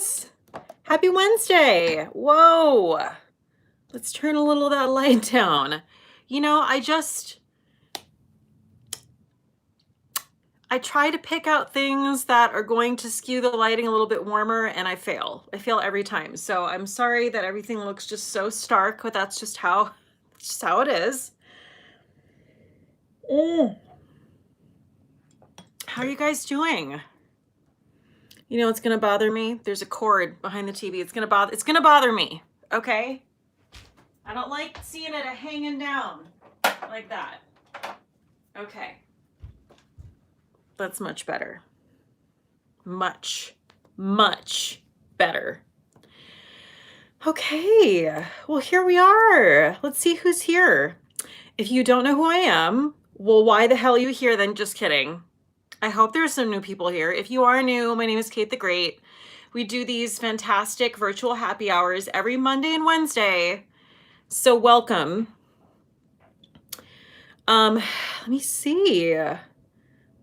guys. Happy Wednesday. Whoa. Let's turn a little of that light down. You know, I try to pick out things that are going to skew the lighting a little bit warmer, and I fail. I fail every time. So I'm sorry that everything looks just so stark, but that's just how it is. How are you guys doing? You know what's gonna bother me? There's a cord behind the TV. It's gonna bother me, okay? I don't like seeing it hanging down like that. Okay. That's much better. Much, much better. Okay, well, here we are. Let's see who's here. If you don't know who I am, well, why the hell are you here then? Just kidding. I hope there's some new people here. If you are new, my name is Kate the Great. We do these fantastic virtual happy hours every Monday and Wednesday. So welcome. Let me see.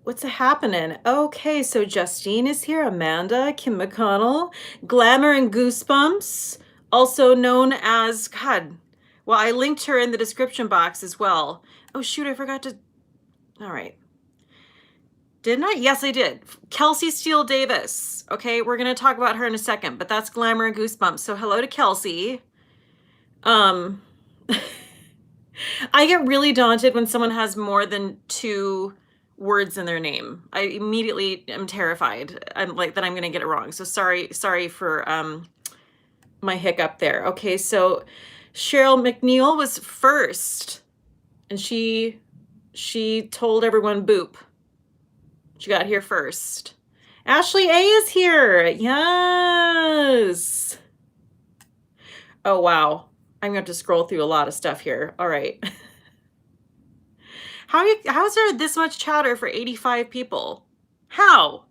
What's happening? Okay, so Justine is here, Amanda, Kim McConnell, Glamour and Goosebumps, also known as, God, well, I linked her in the description box as well. Oh, shoot, I forgot to, all right. Didn't I? Yes, I did. Kelsey Steele Davis. Okay, we're going to talk about her in a second, but that's Glamour and Goosebumps. So hello to Kelsey. I get really daunted when someone has more than 2 words in their name. I immediately am terrified. I'm like that I'm going to get it wrong. So sorry for my hiccup there. Okay, so Cheryl McNeil was first, and she told everyone boop. She got here first. Ashley A is here. Yes. Oh, wow. I'm going to have to scroll through a lot of stuff here. All right. How's there this much chatter for 85 people? How?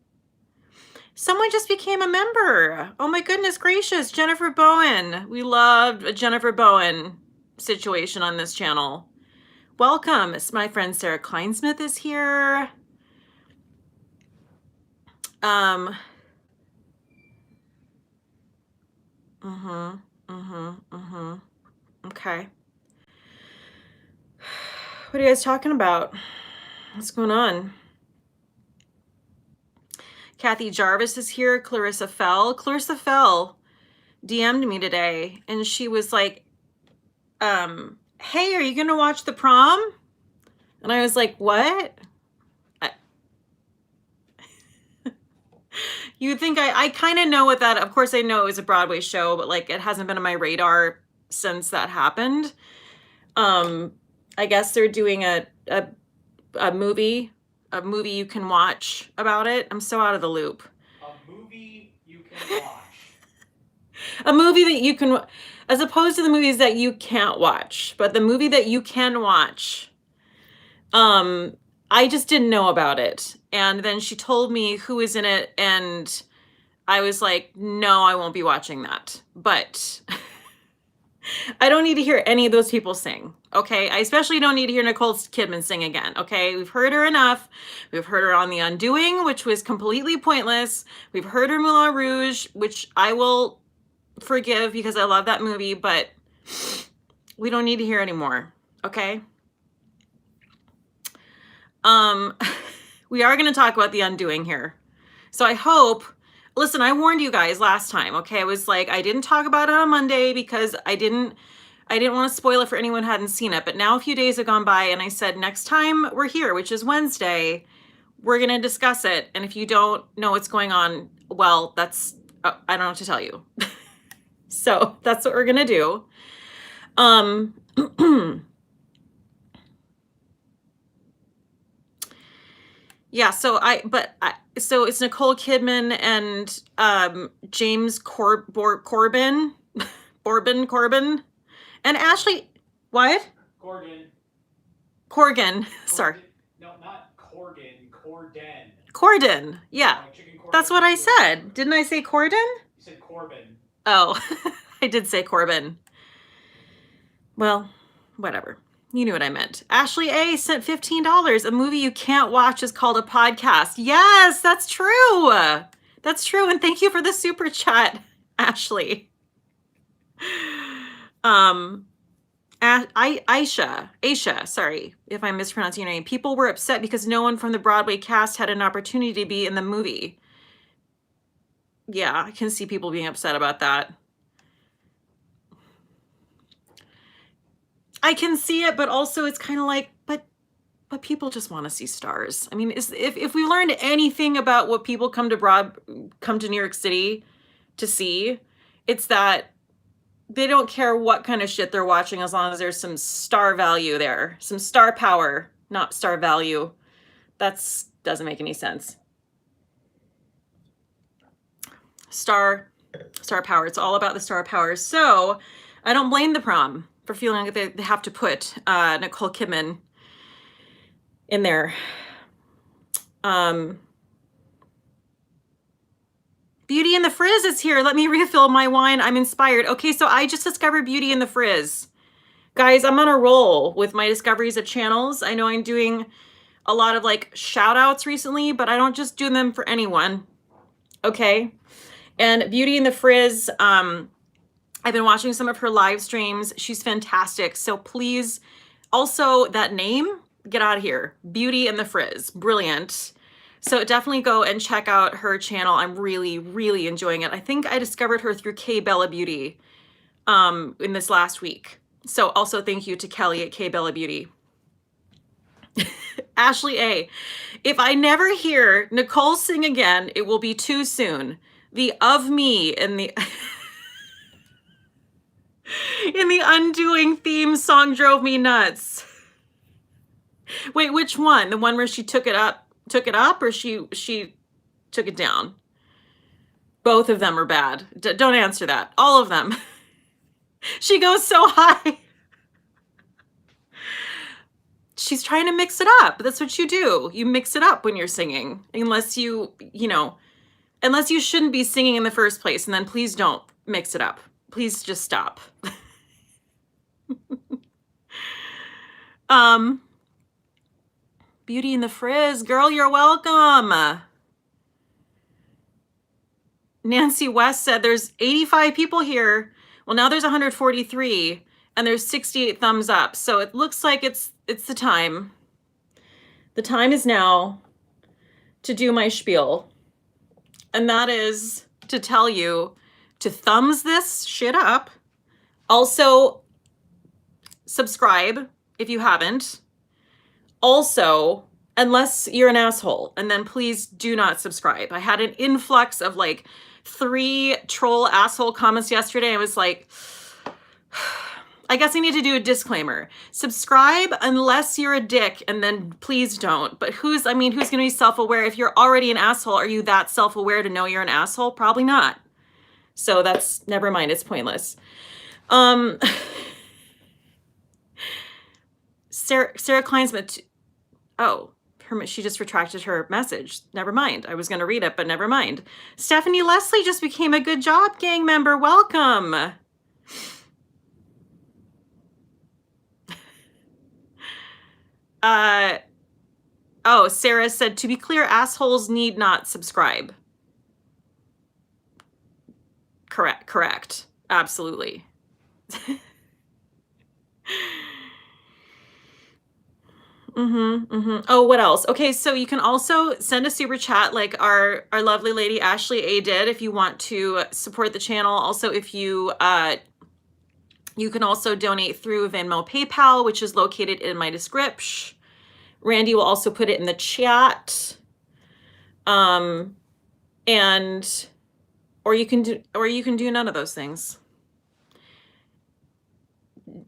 Someone just became a member. Oh my goodness gracious. Jennifer Bowen. We loved a Jennifer Bowen situation on this channel. Welcome. My friend Sarah Kleinsmith is here. Okay. What are you guys talking about? What's going on? Kathy Jarvis is here. Clarissa Fell DM'd me today, and she was like, hey, are you going to watch the prom? And I was like, what? You would think I kind of know what that, of course I know it was a Broadway show, but like it hasn't been on my radar since that happened. I guess they're doing a movie you can watch about it. I'm so out of the loop. A movie you can watch. A movie that you can, as opposed to the movies that you can't watch, but the movie that you can watch. I just didn't know about it. And then she told me who is in it, and I was like, no, I won't be watching that. But I don't need to hear any of those people sing, okay? I especially don't need to hear Nicole Kidman sing again, okay? We've heard her enough. We've heard her on The Undoing, which was completely pointless. We've heard her Moulin Rouge, which I will forgive because I love that movie, but we don't need to hear anymore, okay? We are going to talk about The Undoing here. So I hope, listen, I warned you guys last time, okay? I was like, I didn't talk about it on Monday because I didn't want to spoil it for anyone who hadn't seen it. But now a few days have gone by, and I said, next time we're here, which is Wednesday, we're going to discuss it. And if you don't know what's going on, well, that's, I don't know what to tell you. So that's what we're going to do. Yeah, so it's Nicole Kidman and James Corbin, and Ashley, what? Corgan. Sorry. No, not Corgan. Corden. Corden. Yeah, Like that's what I said. Didn't I say Corden? You said Corbin. Oh, I did say Corbin. Well, whatever. You knew what I meant. Ashley A sent $15. A movie you can't watch is called a podcast. Yes, that's true. That's true. And thank you for the super chat, Ashley. Aisha, sorry if I'm mispronouncing your name. People were upset because no one from the Broadway cast had an opportunity to be in the movie. Yeah, I can see people being upset about that. I can see it, but also it's kind of like, but people just want to see stars. I mean, if we learned anything about what people come to New York City to see, it's that they don't care what kind of shit they're watching as long as there's some star value there, some star power, not star value. That's doesn't make any sense. Star power. It's all about the star power. So I don't blame the prom for feeling like they have to put Nicole Kidman in there. Beauty and the Frizz is here. Let me refill my wine. I'm inspired. Okay, so I just discovered Beauty and the Frizz. Guys, I'm on a roll with my discoveries of channels. I know I'm doing a lot of like shout outs recently, but I don't just do them for anyone. Okay. And Beauty and the Frizz, I've been watching some of her live streams. She's fantastic. So please, also that name, get out of here. Beauty and the Frizz, brilliant. So definitely go and check out her channel. I'm really, really enjoying it. I think I discovered her through K Bella Beauty in this last week. So also thank you to Kelly at K Bella Beauty. Ashley A. If I never hear Nicole sing again, it will be too soon. The Of Me in the in the Undoing theme song drove me nuts. Wait, which one? The one where she took it up, or she took it down? Both of them are bad. Don't answer that. All of them. She goes so high. She's trying to mix it up. That's what you do. You mix it up when you're singing. Unless you shouldn't be singing in the first place, and then please don't mix it up. Please just stop. Beauty and the Frizz, girl, you're welcome. Nancy West said there's 85 people here. Well, now there's 143 and there's 68 thumbs up. So it looks like it's the time. The time is now to do my spiel. And that is to tell you to thumbs this shit up. Also, subscribe if you haven't. Also, unless you're an asshole, and then please do not subscribe. I had an influx of like 3 troll asshole comments yesterday. I was like, I guess I need to do a disclaimer. Subscribe unless you're a dick, and then please don't. But who's going to be self-aware? If you're already an asshole, are you that self-aware to know you're an asshole? Probably not. So that's, never mind, it's pointless. Sarah Kleinsmith, she just retracted her message. Never mind. I was going to read it, but never mind. Stephanie Leslie just became a Good Job Gang member. Welcome. Sarah said, to be clear, assholes need not subscribe. Correct. Absolutely. Oh, what else? Okay, so you can also send a super chat like our lovely lady Ashley A did if you want to support the channel. Also, if you you can also donate through Venmo, PayPal, which is located in my description. Randy will also put it in the chat. Or you can do none of those things.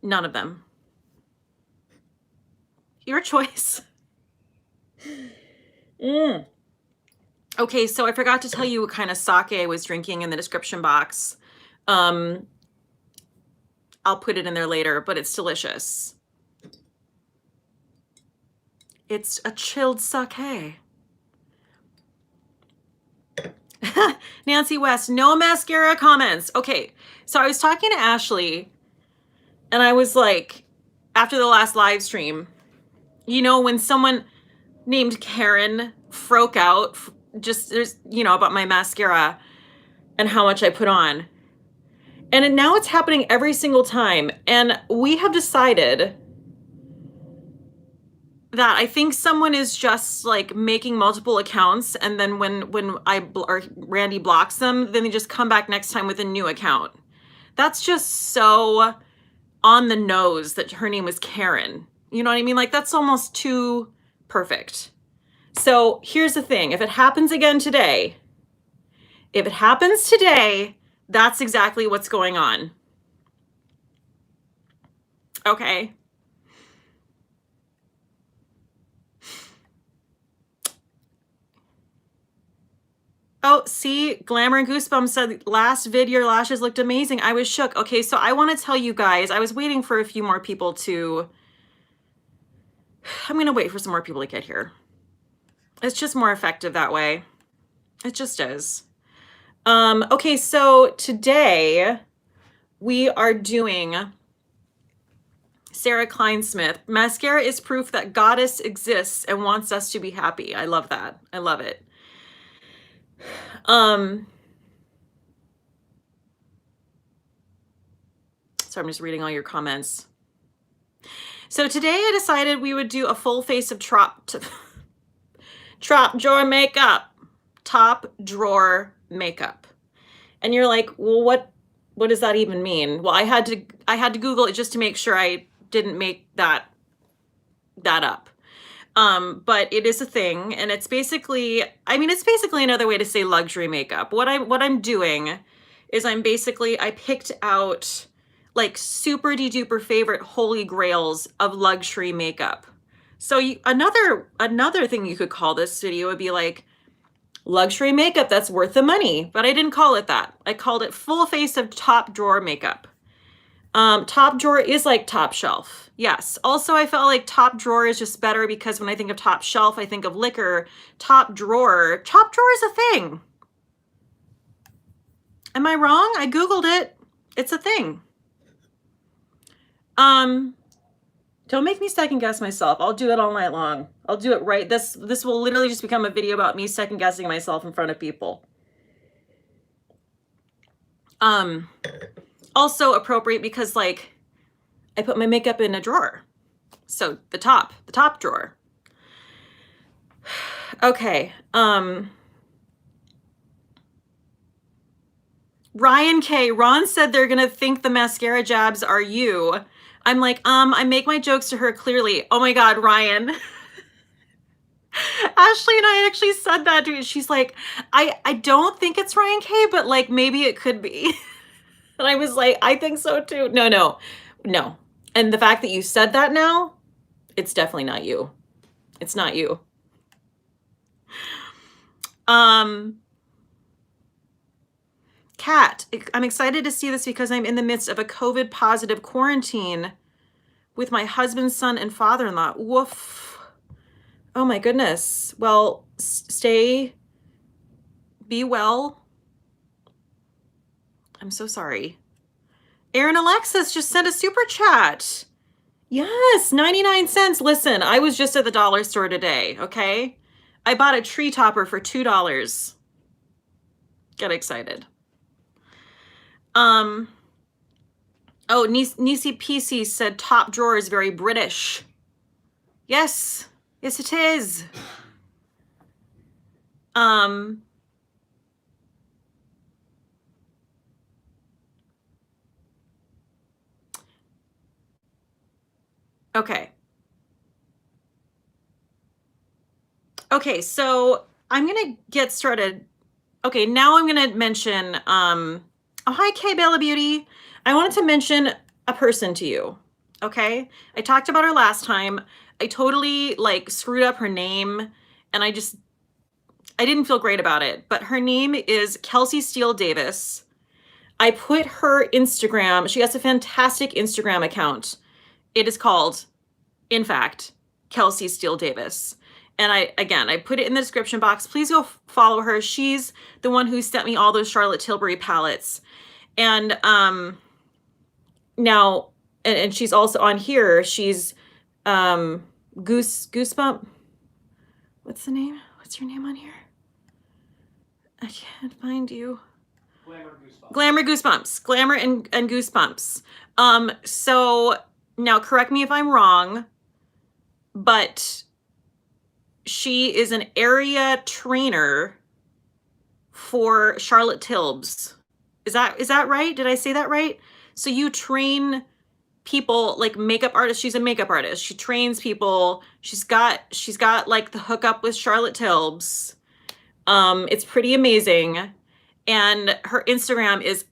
None of them. Your choice. Okay, so I forgot to tell you what kind of sake I was drinking in the description box. I'll put it in there later, but it's delicious. It's a chilled sake. Nancy West, no mascara comments. Okay, so I was talking to Ashley, and I was like, after the last live stream, when someone named Karen froke out just there's, you know, about my mascara and how much I put on. And now it's happening every single time. And we have decided that I think someone is just like making multiple accounts, and then when or Randy blocks them, then they just come back next time with a new account. That's just so on the nose that her name was Karen. You know what I mean? Like, that's almost too perfect. So here's the thing. If it happens again today, that's exactly what's going on. Okay. Oh, see, Glamour and Goosebumps said last vid your lashes looked amazing. I was shook. Okay, so I want to tell you guys, I was waiting for a few more people to, I'm going to wait for some more people to get here. It's just more effective that way. It just is. Okay, so today we are doing Sarah Kleinsmith. Mascara is proof that Goddess exists and wants us to be happy. I love that. I love it. So I'm just reading all your comments. So today I decided we would do a full face of top drawer makeup. Top drawer makeup. And you're like, well, what does that even mean? Well, I had to Google it just to make sure I didn't make that up. But it is a thing, and it's basically, I mean, it's basically another way to say luxury makeup. What I'm doing is I picked out like super duper favorite holy grails of luxury makeup. So another thing you could call this video would be like luxury makeup that's worth the money, but I didn't call it that. I called it full face of top drawer makeup. Top drawer is like top shelf. Yes. Also, I felt like top drawer is just better because when I think of top shelf, I think of liquor. Top drawer is a thing. Am I wrong? I Googled it. It's a thing. Don't make me second guess myself. I'll do it all night long. I'll do it right. This will literally just become a video about me second guessing myself in front of people. Also appropriate because like I put my makeup in a drawer. So the top drawer. Okay. Ryan K. Ron said they're gonna think the mascara jabs are you. I'm like, I make my jokes to her clearly. Oh my God, Ryan. Ashley and I actually said that to her. She's like, I don't think it's Ryan K, but like maybe it could be. And I was like, I think so too. No. And the fact that you said that now, it's definitely not you. It's not you. Kat, I'm excited to see this because I'm in the midst of a COVID positive quarantine with my husband, son, and father-in-law. Woof. Oh my goodness. Well, be well. I'm so sorry. Aaron Alexis just sent a super chat. Yes, 99 cents. Listen, I was just at the dollar store today, okay? I bought a tree topper for $2. Get excited. Oh, Nisi PC said top drawer is very British. Yes, it is. Okay, so I'm gonna get started. Okay, now I'm gonna mention, oh, hi, Kay Bella Beauty. I wanted to mention a person to you, okay? I talked about her last time. I totally like screwed up her name and I didn't feel great about it, but her name is Kelsey Steele Davis. I put her Instagram, she has a fantastic Instagram account. It is called, in fact, Kelsey Steele Davis. And I put it in the description box. Please go follow her. She's the one who sent me all those Charlotte Tilbury palettes. And now, and she's also on here. She's Goosebump. What's the name? What's your name on here? I can't find you. Glamour Goosebumps. Glamour Goosebumps. Glamour and Goosebumps. So now correct me if I'm wrong, but she is an area trainer for Charlotte Tilbury. Is that right? Did I say that right? So you train people, like makeup artists. She's a makeup artist. She trains people. She's got like the hookup with Charlotte Tilbury. It's pretty amazing. And her Instagram is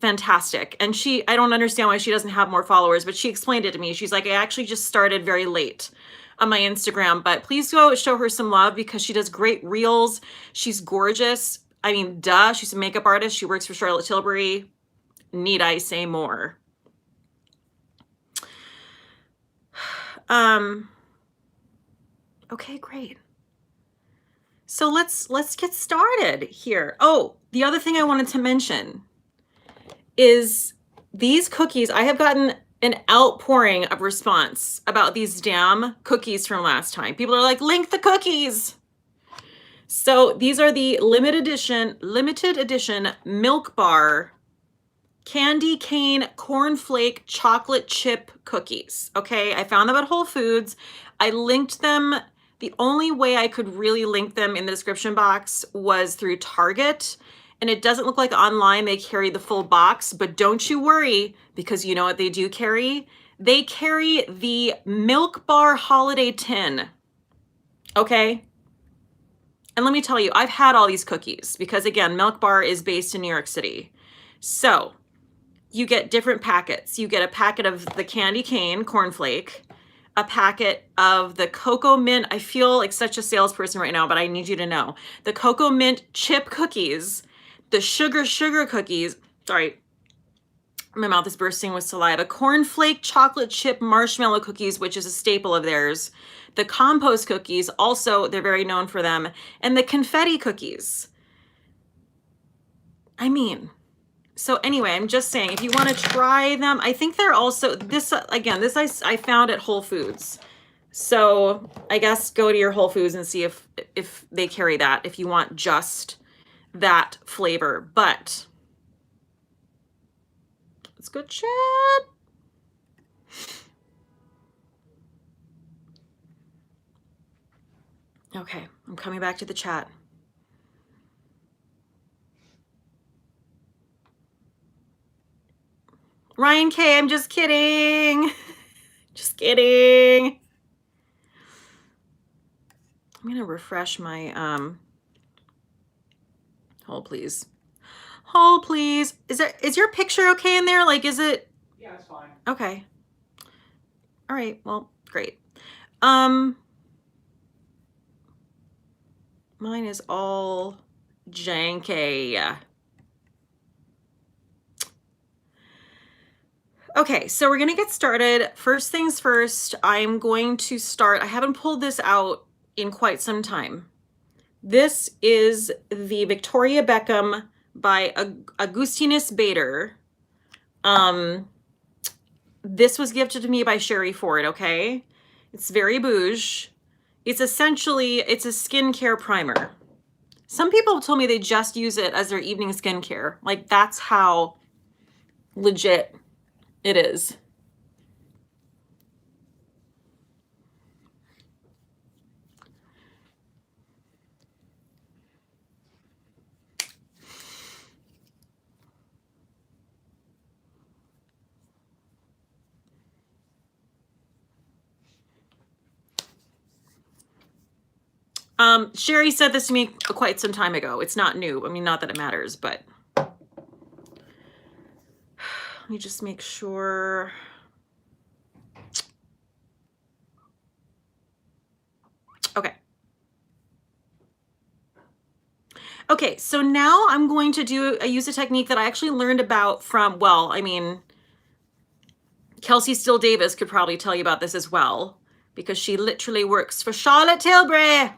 fantastic. And I don't understand why she doesn't have more followers, but she explained it to me. She's like, I actually just started very late on my Instagram, but please go show her some love because she does great reels. She's gorgeous. I mean, duh, she's a makeup artist. She works for Charlotte Tilbury. Need I say more? Okay, great. So let's get started here. Oh, the other thing I wanted to mention is these cookies. I have gotten an outpouring of response about these damn cookies from last time. People are like, link the cookies. So these are the limited edition Milk Bar candy cane cornflake chocolate chip cookies. Okay, I found them at Whole Foods. I linked them. The only way I could really link them in the description box was through Target. And it doesn't look like online they carry the full box, but don't you worry, because you know what they do carry? They carry the Milk Bar holiday tin. Okay? And let me tell you, I've had all these cookies because again, Milk Bar is based in New York City. So you get different packets. You get a packet of the candy cane cornflake, a packet of the cocoa mint. I feel like such a salesperson right now, but I need you to know. The cocoa mint chip cookies, the sugar cookies. Sorry, my mouth is bursting with saliva. Cornflake chocolate chip marshmallow cookies, which is a staple of theirs. The compost cookies, also, they're very known for them. And the confetti cookies. I mean, so anyway, I'm just saying, if you want to try them, I think they're also, this I found at Whole Foods. So I guess go to your Whole Foods and see if they carry that, if you want just that flavor. But let's go chat. Okay, I'm coming back to the chat. Ryan K, I'm just kidding. Just kidding. I'm gonna refresh my hold please. Hold please. Is your picture okay in there? Like, is it? Yeah, it's fine. Okay. All right, well, great. Mine is all janky. Okay, so we're gonna get started. First things first, I'm going to start, I haven't pulled this out in quite some time. This is the Victoria Beckham by Augustinus Bader. This was gifted to me by Sherry Ford, okay? It's very bouge. It's essentially, it's a skincare primer. Some people have told me they just use it as their evening skincare. Like, that's how legit it is. Sherry said this to me quite some time ago. It's not new. I mean, not that it matters, but let me just make sure. Okay. Okay, so now I'm going to use a technique that I actually learned about from, well, I mean, Kelsey Steele Davis could probably tell you about this as well, because she literally works for Charlotte Tilbury.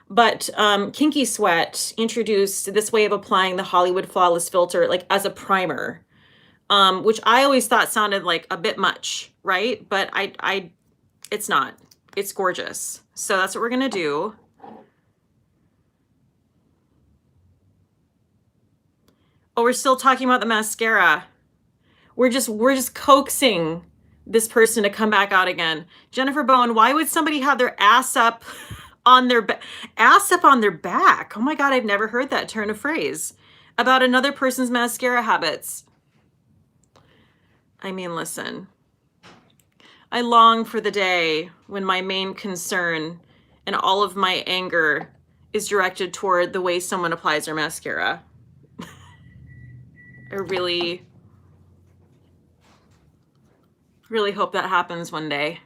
But Kinky Sweat introduced this way of applying the Hollywood Flawless Filter, like as a primer, which I always thought sounded like a bit much, right? But it's not. It's gorgeous. So that's what we're gonna do. Oh, we're still talking about the mascara. We're just coaxing this person to come back out again. Jennifer Bowen, why would somebody have their ass up on their ass up on their back? Oh my God, I've never heard that turn of phrase about another person's mascara habits. I mean, listen, I long for the day when my main concern and all of my anger is directed toward the way someone applies their mascara. I really hope that happens one day.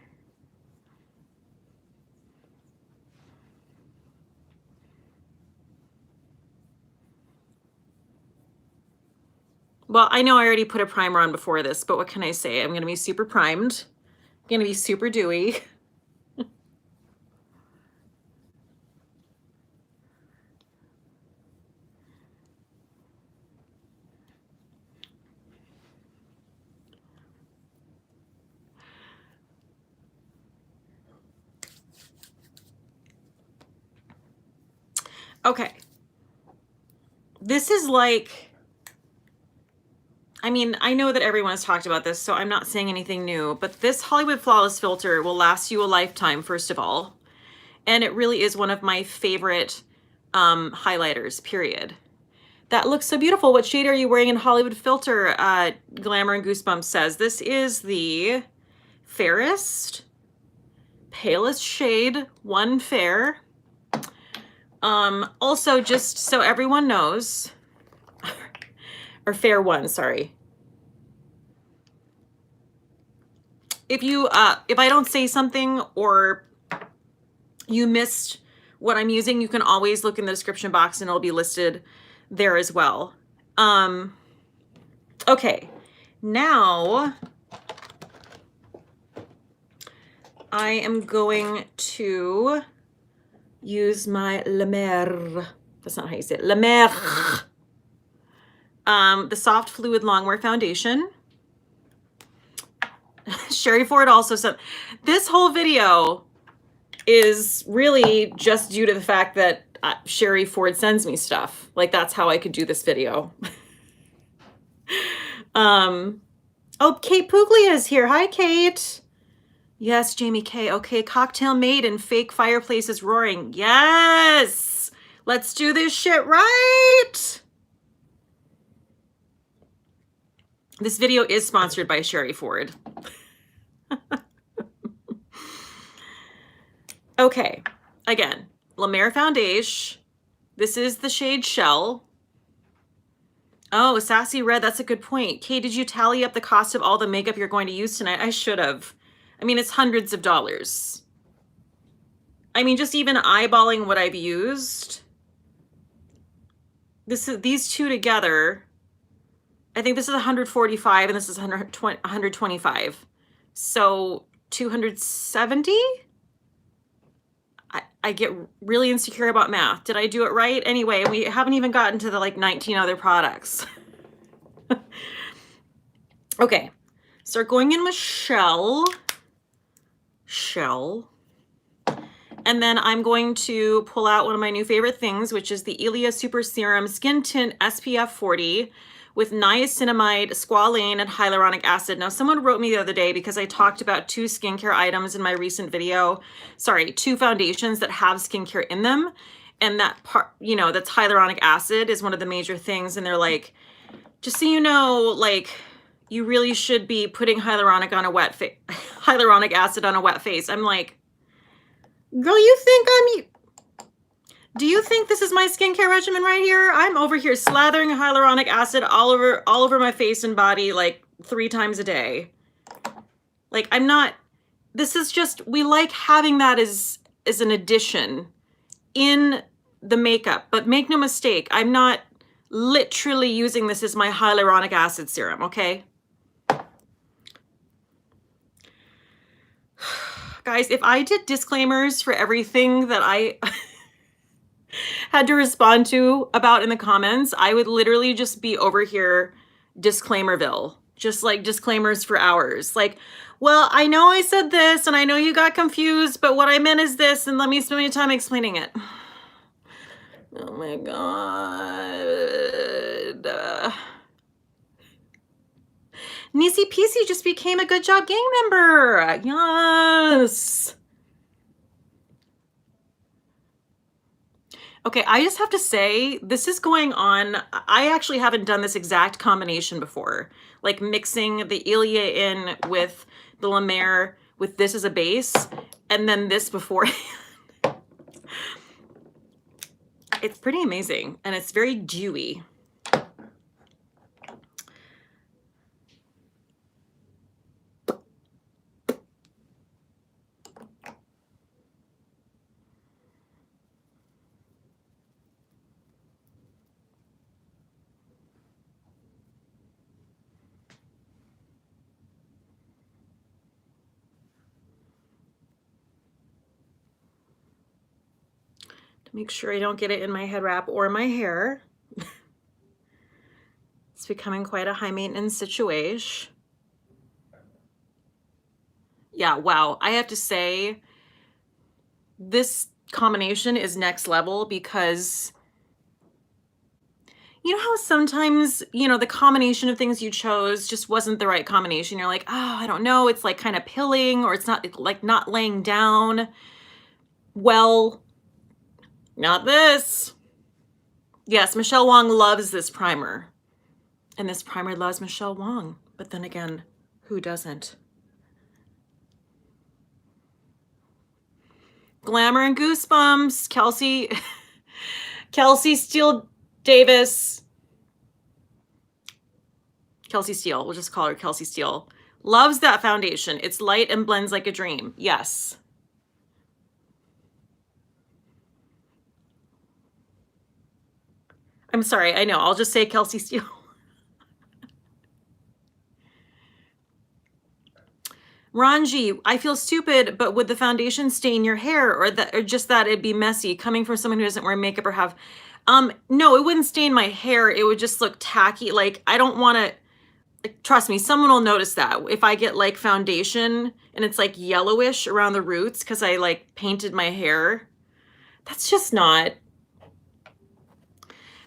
Well, I know I already put a primer on before this, but what can I say? I'm going to be super primed. I'm going to be super dewy. Okay. This is like, I mean, I know that everyone has talked about this, so I'm not saying anything new, but this Hollywood Flawless filter will last you a lifetime, first of all. And it really is one of my favorite highlighters, period. That looks so beautiful. What shade are you wearing in Hollywood Filter? Glamour and Goosebumps says. This is the fairest, palest shade, One Fair. Also, just so everyone knows, or Fair One, sorry. If you, if I don't say something or you missed what I'm using, you can always look in the description box and it'll be listed there as well. Okay, now I am going to use my La Mer. That's not how you say it. La Mer. The Soft Fluid Longwear Foundation. Sherry Ford also said, this whole video is really just due to the fact that Sherry Ford sends me stuff. Like, that's how I could do this video. Oh, Kate Puglia is here. Hi, Kate. Yes, Jamie K. Okay, Cocktail Maiden, Fake Fireplaces Roaring. Yes! Let's do this shit right! This video is sponsored by Sherry Ford. Okay, again, La Mer Foundation. This is the shade Shell. Oh, Sassy Red, that's a good point. Kate, did you tally up the cost of all the makeup you're going to use tonight? I should have. I mean, it's hundreds of dollars. I mean, just even eyeballing what I've used. These two together, I think this is 145 and this is 125. So 270? I get really insecure about math. Did I do it right? Anyway, we haven't even gotten to the like 19 other products. Okay, start going in with Shell. And then I'm going to pull out one of my new favorite things, which is the Ilia Super Serum Skin Tint SPF 40 with niacinamide, squalane, and hyaluronic acid. Now, someone wrote me the other day because I talked about two skincare items in my recent video. Sorry, two foundations that have skincare in them. And that part, you know, that's hyaluronic acid is one of the major things. And they're like, just so you know, like, you really should be putting hyaluronic acid on a wet face. I'm like, girl, do you think this is my skincare regimen right here? I'm over here slathering hyaluronic acid all over my face and body like 3 times a day. Like, I'm not, this is just, we like having that as an addition in the makeup, but make no mistake, I'm not literally using this as my hyaluronic acid serum, okay? Guys, if I did disclaimers for everything that I had to respond to about in the comments, I would literally just be over here disclaimerville, just like disclaimers for hours. Like, well, I know I said this and I know you got confused, but what I meant is this, and let me spend my time explaining it. Oh my God. God. Nisi Peasy just became a Good Job gang member. Yes. Okay, I just have to say, this is going on. I actually haven't done this exact combination before. Like mixing the Ilia in with the La Mer with this as a base, and then this before. It's pretty amazing, and it's very dewy. Make sure I don't get it in my head wrap or my hair. It's becoming quite a high maintenance situation. Yeah, wow. I have to say, this combination is next level because you know how sometimes, you know, the combination of things you chose just wasn't the right combination. You're like, oh, I don't know. It's like kind of pilling, or it's not like not laying down. Well, not this. Yes, Michelle Wong loves this primer. And this primer loves Michelle Wong. But then again, who doesn't? Glamour and Goosebumps. Kelsey. Kelsey Steele Davis. Kelsey Steele. We'll just call her Kelsey Steele. Loves that foundation. It's light and blends like a dream. Yes. I'm sorry. I know. I'll just say Kelsey Steele. Ranji, I feel stupid, but would the foundation stain your hair, or just that it'd be messy? Coming from someone who doesn't wear makeup or have, no, it wouldn't stain my hair. It would just look tacky. Like, I don't want to, like, trust me, someone will notice that if I get like foundation and it's like yellowish around the roots because I like painted my hair. That's just not,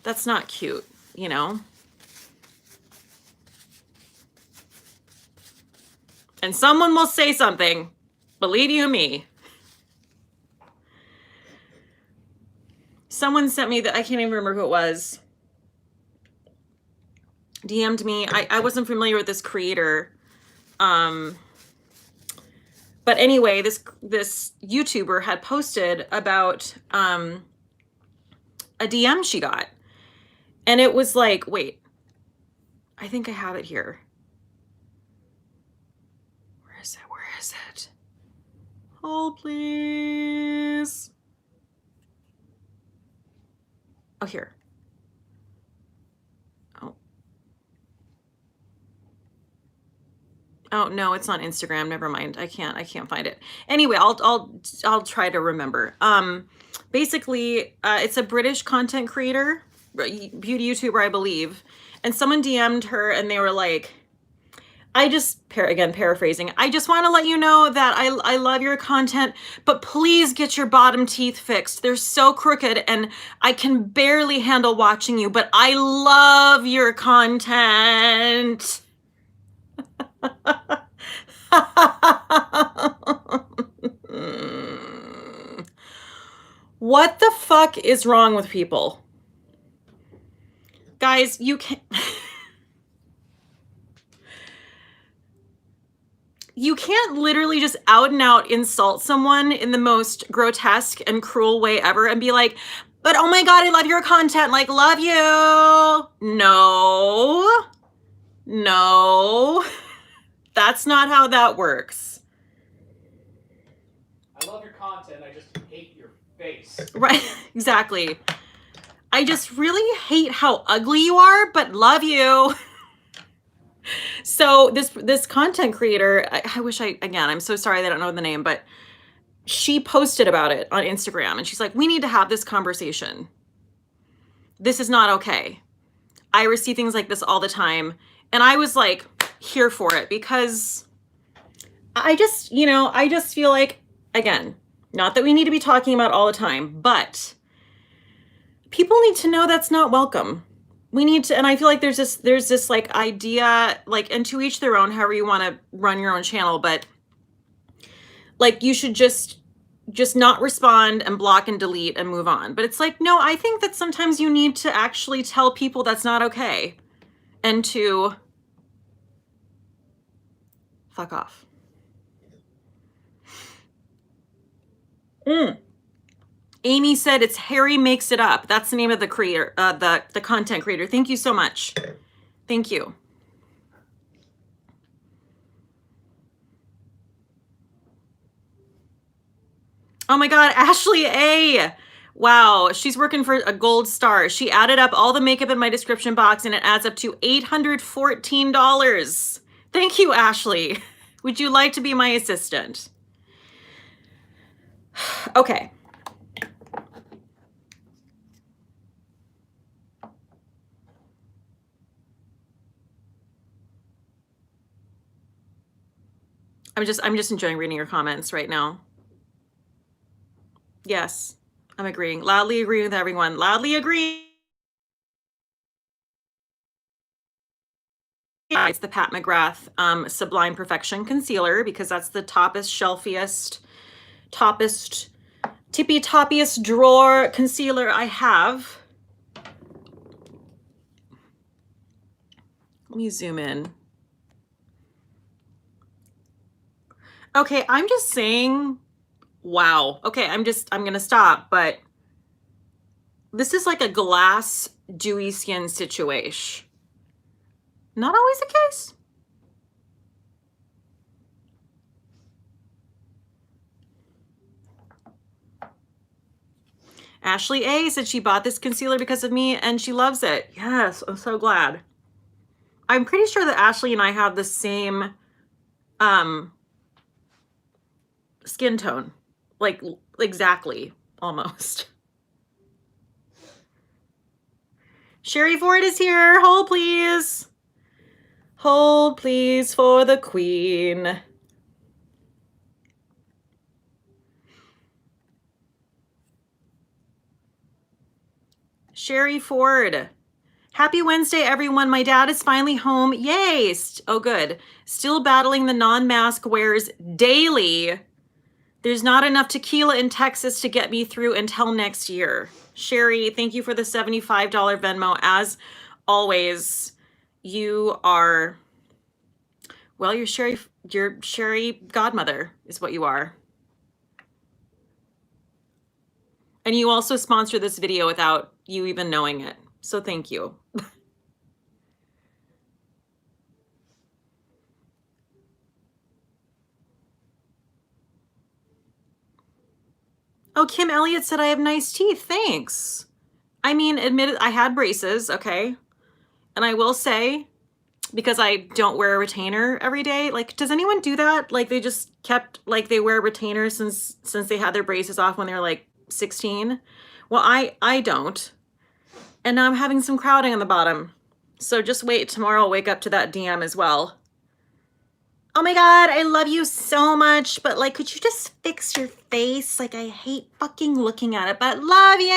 that's not cute, you know? And someone will say something, believe you me. Someone sent me that, I can't even remember who it was. DM'd me. I wasn't familiar with this creator. But anyway, this YouTuber had posted about a DM she got. And it was like, wait, I think I have it here. Where is it? Where is it? Hold, please. Oh, here. Oh no, it's on Instagram. Never mind. I can't find it. Anyway, I'll try to remember. Basically, it's a British content creator, beauty YouTuber, I believe. And someone DM'd her and they were like, again, paraphrasing, I just want to let you know that I love your content, but please get your bottom teeth fixed. They're so crooked and I can barely handle watching you, but I love your content. What the fuck is wrong with people? Guys, you can't... You can't literally just out and out insult someone in the most grotesque and cruel way ever and be like, but oh my God, I love your content. Like, love you. No. No. That's not how that works. I love your content. I just hate your face. Right. Exactly. I just really hate how ugly you are, but love you. So this content creator, I wish again, I'm so sorry that I don't know the name, but she posted about it on Instagram and she's like, we need to have this conversation. This is not okay. I receive things like this all the time. And I was like, here for it because I just feel like, again, not that we need to be talking about all the time, but people need to know that's not welcome. we need to, and I feel like there's this like idea, like, and to each their own, however you want to run your own channel, but like you should just not respond and block and delete and move on. But it's like, no, I think that sometimes you need to actually tell people that's not okay and to fuck off. Amy said it's Harry Makes It Up. That's the name of the creator, the content creator. Thank you so much. Thank you. Oh my God, Ashley A. Wow, she's working for a gold star. She added up all the makeup in my description box and it adds up to $814. Thank you, Ashley. Would you like to be my assistant? Okay. I'm just enjoying reading your comments right now. Yes, I'm agreeing. Loudly agreeing with everyone. Loudly agreeing. It's the Pat McGrath Sublime Perfection Concealer because that's the toppest, shelfiest, toppest, tippy-toppiest drawer concealer I have. Let me zoom in. Okay, I'm just saying, wow. Okay, I'm gonna stop, but this is like a glass dewy skin situation. Not always the case. Ashley A said she bought this concealer because of me and she loves it. Yes, I'm so glad. I'm pretty sure that Ashley and I have the same skin tone. Like exactly, almost. Sherry Ford is here. Hold please. Hold please for the queen. Sherry Ford. Happy Wednesday, everyone. My dad is finally home. Yay. Oh, good. Still battling the non-mask wears daily. There's not enough tequila in Texas to get me through until next year. Sherry, thank you for the $75 Venmo. As always, you are, well, you're Sherry godmother is what you are. And you also sponsor this video without you even knowing it. So thank you. Oh, Kim Elliott said I have nice teeth. Thanks. I mean, admitted I had braces, okay? And I will say, because I don't wear a retainer every day, like, does anyone do that? Like, they just kept, like, they wear retainers since they had their braces off when they were, like, 16? Well, I don't. And now I'm having some crowding on the bottom. So just wait, tomorrow I'll wake up to that DM as well. Oh my God, I love you so much, but like, could you just fix your face? Like, I hate fucking looking at it, but love you.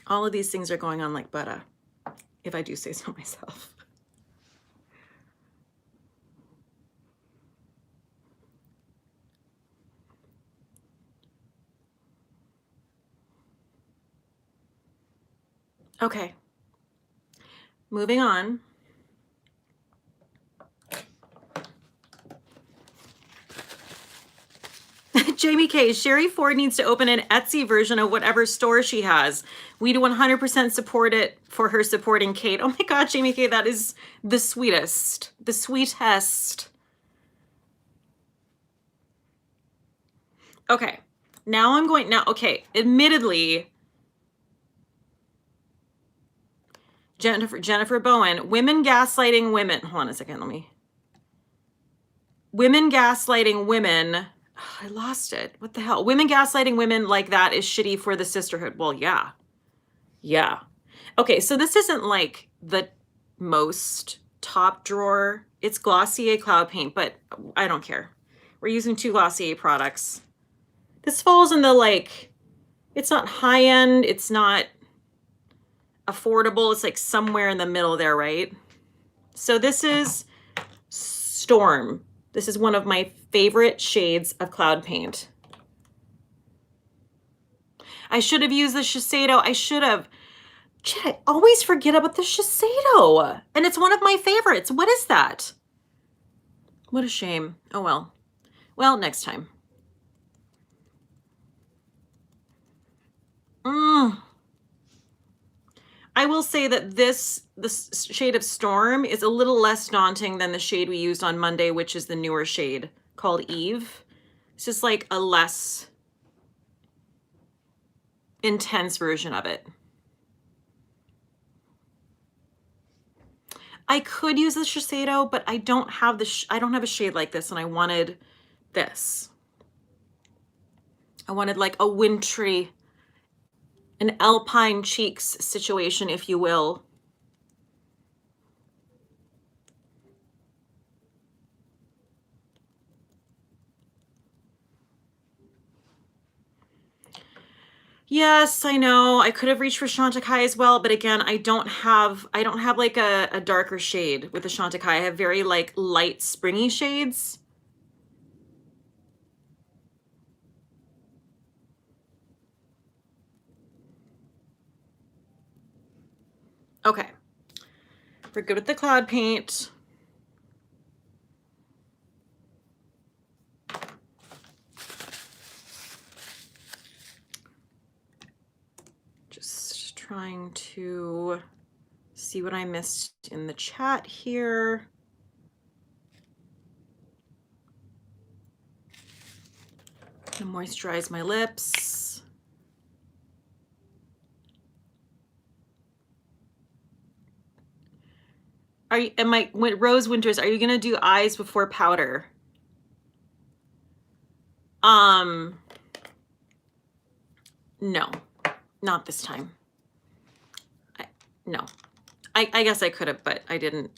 All of these things are going on like butter, if I do say so myself. Okay, moving on. Jamie K, Sherry Ford needs to open an Etsy version of whatever store she has. We'd 100% support it for her supporting Cate. Oh my God, Jamie K, that is the sweetest, the sweetest. Okay, now I'm going, okay, admittedly, Jennifer Bowen, women gaslighting women. Hold on a second, women gaslighting women. Oh, I lost it. What the hell? Women gaslighting women like that is shitty for the sisterhood. Well, yeah. Yeah. Okay, so this isn't like the most top drawer It's Glossier Cloud Paint, but I don't care. We're using 2 Glossier products. This falls in the, like, it's not high end, it's not affordable. It's like somewhere in the middle there, right? So this is Storm. This is one of my favorite shades of cloud paint. I should have used the Shiseido. I should have. Shit, I always forget about the Shiseido. And it's one of my favorites. What is that? What a shame. Oh well. Well, next time. I will say that this shade of Storm is a little less daunting than the shade we used on Monday, which is the newer shade called Eve. It's just like a less intense version of it. I could use the Shiseido, but I don't have I don't have a shade like this, and I wanted this. I wanted like a wintry, an alpine cheeks situation, if you will. Yes, I know. I could have reached for Chantecaille as well, but again, I don't have like a darker shade with the Chantecaille. I have very like light springy shades. Okay. We're good with the cloud paint. Just trying to see what I missed in the chat here. I'm gonna moisturize my lips. Rose Winters, are you gonna do eyes before powder? No, not this time. No. I guess I could have, but I didn't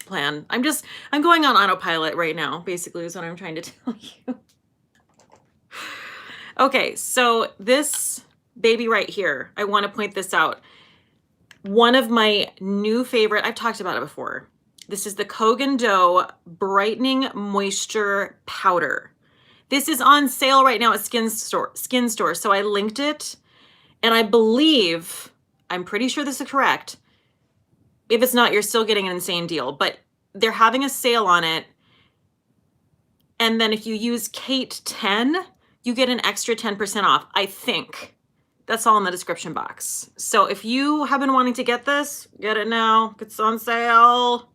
plan. I'm going on autopilot right now, basically, is what I'm trying to tell you. Okay, so this baby right here, I want to point this out. One of my new favorite, I've talked about it before. This is the Kogan Dough Brightening Moisture Powder. This is on sale right now at Skin Store. So I linked it, and I believe, I'm pretty sure this is correct. If it's not, you're still getting an insane deal, but they're having a sale on it. And then if you use Cate 10, you get an extra 10% off, I think. That's all in the description box. So if you have been wanting to get this, get it now. It's on sale.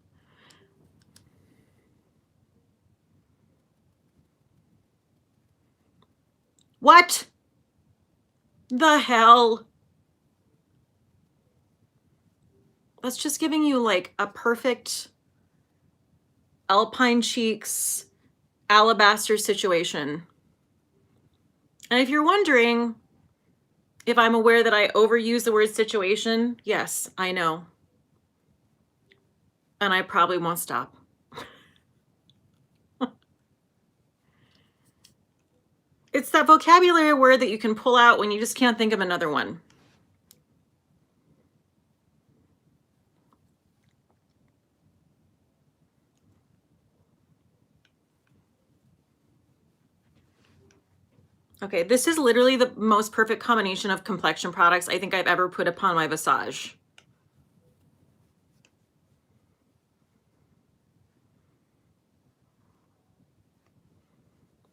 What the hell? That's just giving you like a perfect alpine cheeks alabaster situation. And if you're wondering if I'm aware that I overuse the word situation, yes, I know. And I probably won't stop. It's that vocabulary word that you can pull out when you just can't think of another one. Okay, this is literally the most perfect combination of complexion products I think I've ever put upon my visage.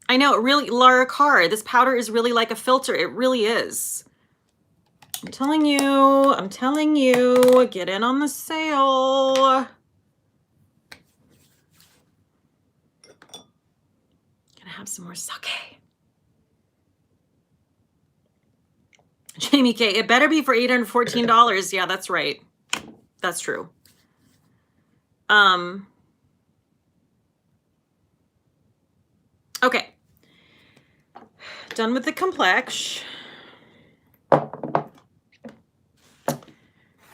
I know, it really, Lara Carr, this powder is really like a filter. It really is. I'm telling you, get in on the sale. Gonna have some more sake. Jamie K, it better be for $814. Yeah, that's right. That's true. Okay. Done with the complex.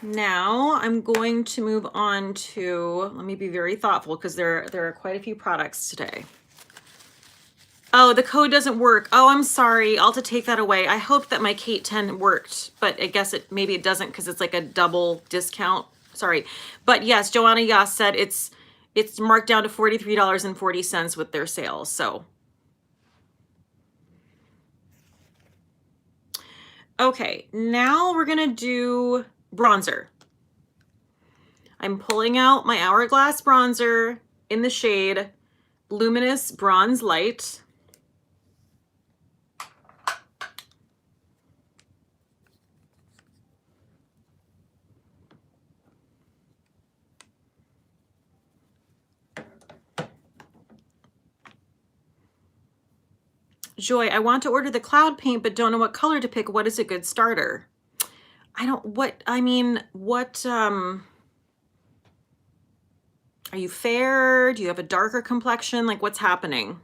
Now I'm going to move on to, let me be very thoughtful because there are quite a few products today. Oh, the code doesn't work. Oh, I'm sorry. I'll have to take that away. I hope that my Cate 10 worked, but I guess maybe it doesn't because it's like a double discount. Sorry. But yes, Joanna Yas said it's marked down to $43.40 with their sales. So okay, now we're gonna do bronzer. I'm pulling out my Hourglass bronzer in the shade Luminous Bronze Light. Joy, I want to order the cloud paint, but don't know what color to pick. What is a good starter? Are you fair? Do you have a darker complexion? Like, what's happening?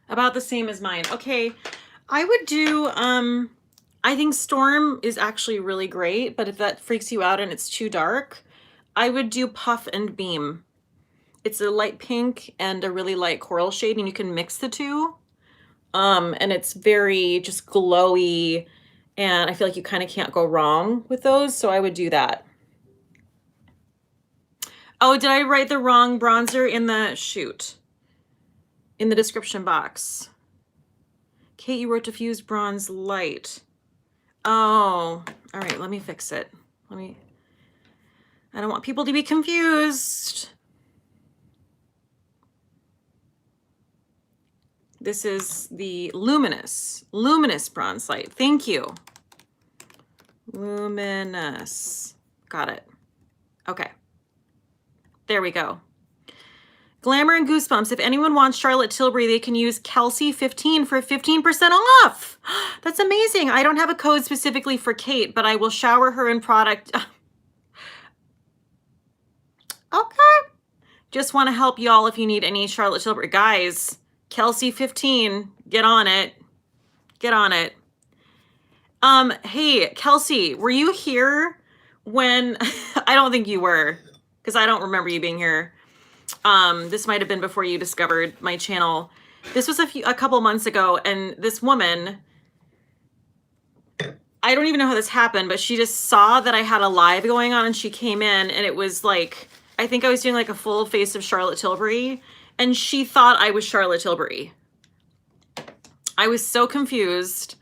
About the same as mine. Okay, I would do, I think Storm is actually really great, but if that freaks you out and it's too dark, I would do Puff and Beam. It's a light pink and a really light coral shade, and you can mix the two. And it's very just glowy, and I feel like you kind of can't go wrong with those, so I would do that. Oh, did I write the wrong bronzer in the in the description box? Kate, you wrote diffuse bronze light. Oh, all right, let me fix it. I don't want people to be confused. This is the luminous bronze light. Thank you. Luminous. Got it. Okay. There we go. Glamour and Goosebumps. If anyone wants Charlotte Tilbury, they can use Kelsey 15 for 15% off. That's amazing. I don't have a code specifically for Cate, but I will shower her in product. Okay. Just want to help y'all if you need any Charlotte Tilbury. Guys, Kelsey 15, get on it. Get on it. Hey, Kelsey, were you here when, I don't think you were, because I don't remember you being here. This might have been before you discovered my channel. This was a couple months ago, and this woman, I don't even know how this happened, but she just saw that I had a live going on, and she came in, and it was like, I think I was doing like a full face of Charlotte Tilbury, and she thought I was Charlotte Tilbury. I was so confused,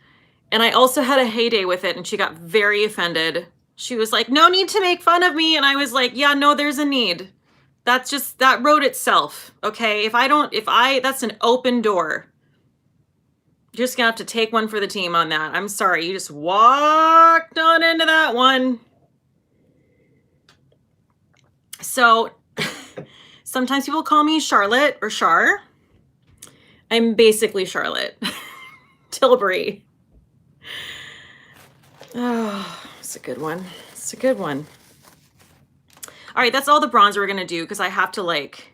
and I also had a heyday with it, and she got very offended. She was like, no need to make fun of me, and I was like, yeah, no, there's a need. That wrote itself, okay? That's an open door. You're just gonna have to take one for the team on that. I'm sorry, you just walked on into that one. So, sometimes people call me Charlotte or Char. I'm basically Charlotte Tilbury. Oh, it's a good one. It's a good one. All right, that's all the bronzer we're gonna do because I have to, like,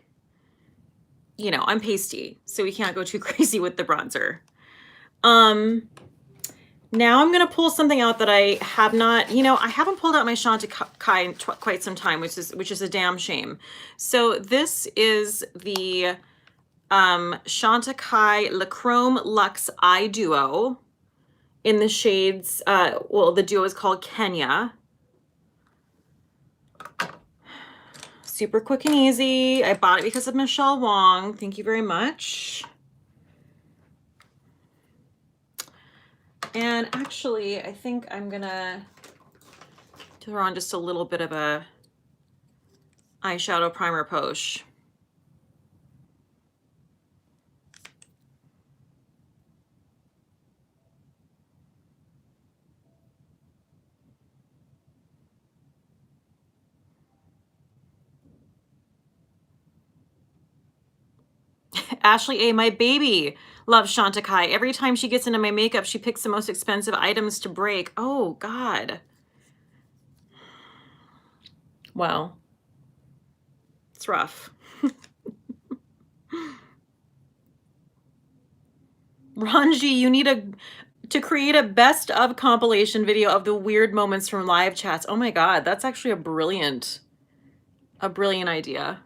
you know, I'm pasty, so we can't go too crazy with the bronzer. Now I'm gonna pull something out that I have not, you know, I haven't pulled out my Chantecaille in quite some time, which is a damn shame. So this is the Chantecaille Le Chrome Luxe Eye Duo in the shades, well, the duo is called Kenya. Super quick and easy. I bought it because of Michelle Wong. Thank you very much. And actually, I think I'm gonna throw on just a little bit of a eyeshadow primer poche. Ashley A, my baby, loves Chantecaille. Every time she gets into my makeup, she picks the most expensive items to break. Oh, God. Wow. It's rough. Ranji, you need to create a best of compilation video of the weird moments from live chats. Oh my God, that's actually a brilliant idea.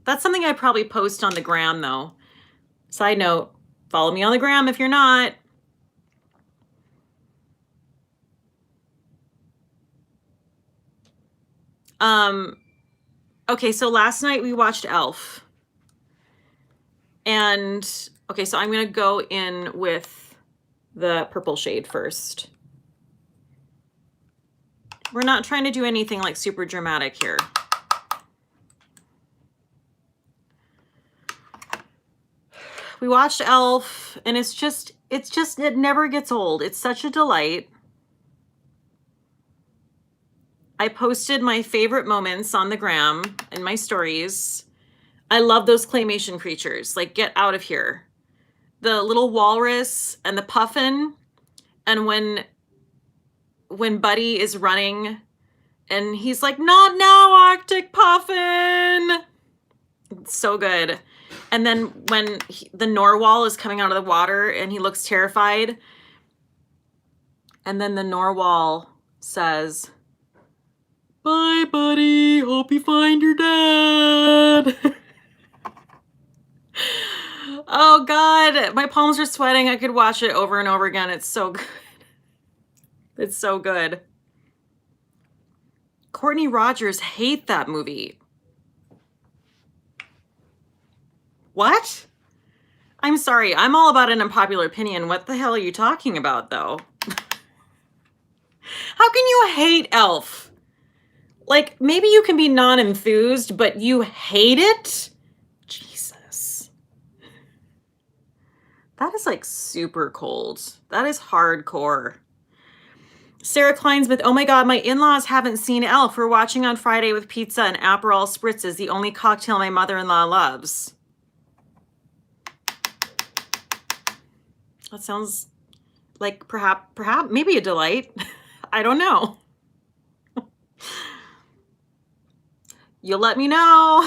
That's something I'd probably post on the gram though. Side note, follow me on the gram if you're not. Okay, so last night we watched Elf. And okay, so I'm gonna go in with the purple shade first. We're not trying to do anything like super dramatic here. We watched Elf and it never gets old. It's such a delight. I posted my favorite moments on the gram and my stories. I love those claymation creatures. Like, get out of here. The little walrus and the puffin, and when Buddy is running and he's like, "Not now, Arctic Puffin." It's so good. And then when the narwhal is coming out of the water and he looks terrified, and then the narwhal says, "Bye, buddy. Hope you find your dad." Oh, God. My palms are sweating. I could watch it over and over again. It's so good. It's so good. Courtney Rogers hate that movie. What? I'm sorry. I'm all about an unpopular opinion. What the hell are you talking about, though? How can you hate Elf? Like, maybe you can be non-enthused, but you hate it? Jesus. That is like super cold. That is hardcore. Sarah Kleinsmith, oh my God, my in-laws haven't seen Elf. We're watching on Friday with pizza and Aperol spritzes, the only cocktail my mother-in-law loves. That sounds like perhaps maybe a delight. I don't know. You'll let me know.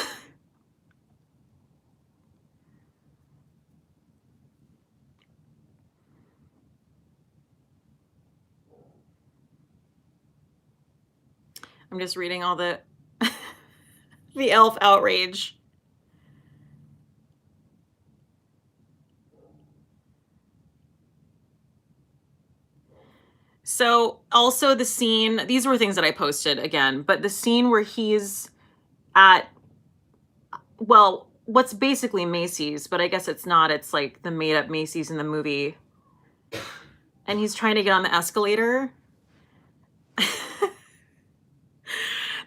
I'm just reading all the the Elf outrage. So also the scene, these were things that I posted again, but the scene where he's at, well, what's basically Macy's, but I guess it's not. It's like the made up Macy's in the movie. And he's trying to get on the escalator.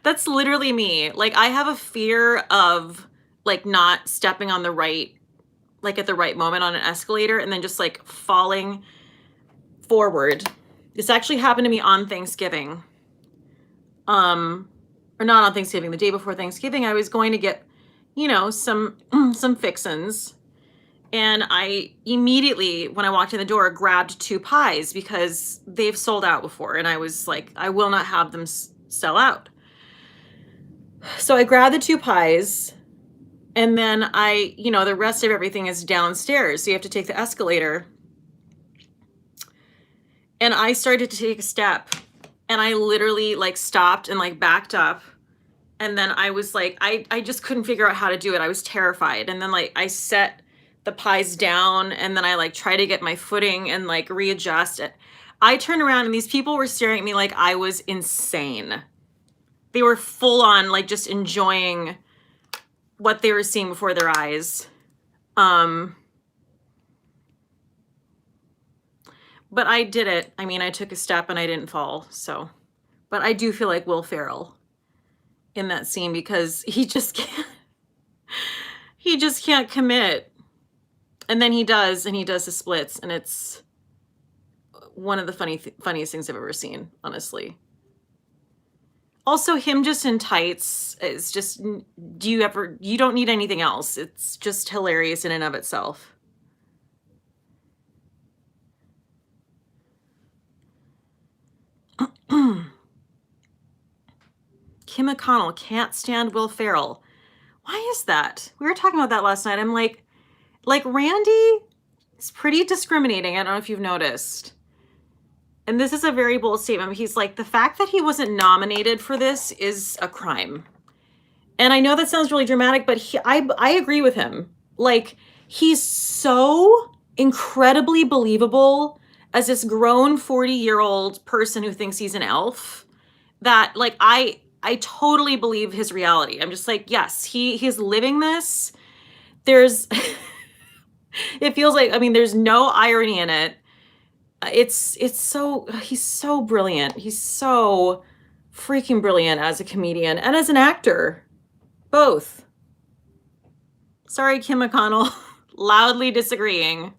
That's literally me. Like, I have a fear of like not stepping on the right, like at the right moment on an escalator and then just like falling forward. This actually happened to me on Thanksgiving. Or not on Thanksgiving, the day before Thanksgiving. I was going to get, you know, some fixins. And I immediately, when I walked in the door, grabbed 2 pies because they've sold out before. And I was like, I will not have them sell out. So I grabbed the 2 pies, and then the rest of everything is downstairs. So you have to take the escalator. And I started to take a step, and I literally like stopped and like backed up. And then I was like, I just couldn't figure out how to do it. I was terrified. And then like I set the pies down, and then I like try to get my footing and like readjust it. I turned around and these people were staring at me like I was insane. They were full on like just enjoying what they were seeing before their eyes. But I did it. I mean, I took a step and I didn't fall. So, but I do feel like Will Ferrell in that scene because he just can't commit. And then he does, and he does the splits, and it's one of the funniest things I've ever seen, honestly. Also, him just in tights is just, you don't need anything else. It's just hilarious in and of itself. Kim McConnell can't stand Will Ferrell. Why is that? We were talking about that last night. I'm like Randy is pretty discriminating. I don't know if you've noticed. And this is a very bold statement. He's like, the fact that he wasn't nominated for this is a crime. And I know that sounds really dramatic, but I agree with him. Like, he's so incredibly believable as this grown 40-year-old person who thinks he's an elf that, like, I totally believe his reality. I'm just like, yes, he's living this. There's, it feels like, I mean, there's no irony in it. It's so, he's so brilliant. He's so freaking brilliant as a comedian and as an actor. Both. Sorry, Kim McConnell. Loudly disagreeing.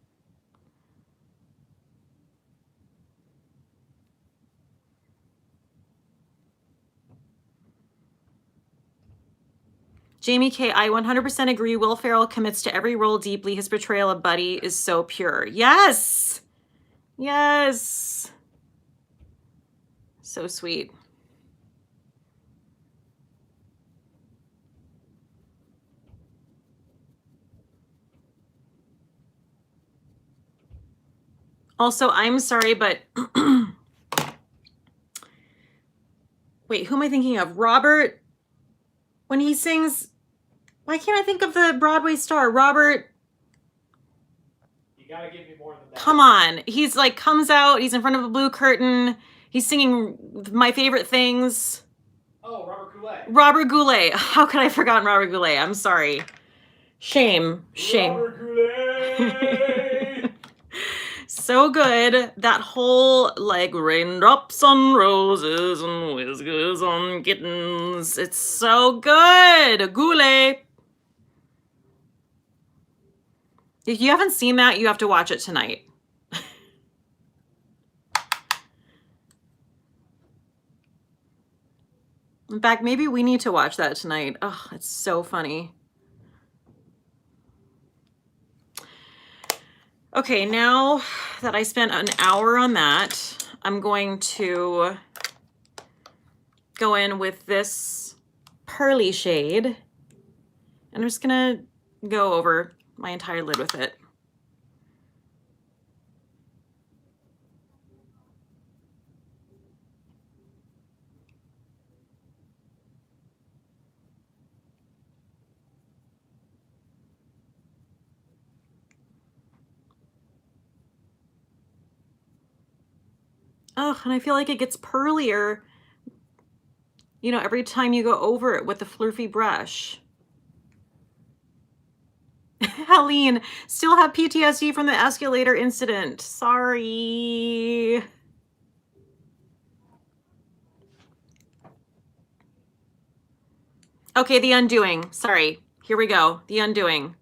Jamie K, I 100% agree. Will Ferrell commits to every role deeply. His portrayal of Buddy is so pure. Yes! Yes! So sweet. Also, I'm sorry, but wait, who am I thinking of? Robert, when he sings, why can't I think of the Broadway star? Robert. You gotta give me more than that. Come on. He's like, comes out, he's in front of a blue curtain, he's singing My Favorite Things. Oh, Robert Goulet. Robert Goulet. How could I have forgotten Robert Goulet? I'm sorry. Shame. Robert Goulet. So good. That whole, like, raindrops on roses and whiskers on kittens. It's so good. Goulet. If you haven't seen that, you have to watch it tonight. In fact, maybe we need to watch that tonight. Oh, it's so funny. Okay, now that I spent an hour on that, I'm going to go in with this pearly shade. And I'm just gonna go over my entire lid with it. Oh, and I feel like it gets pearlier, you know, every time you go over it with the floofy brush. Helene, still have PTSD from the escalator incident. Sorry. Okay, The Undoing. Sorry. Here we go. The Undoing.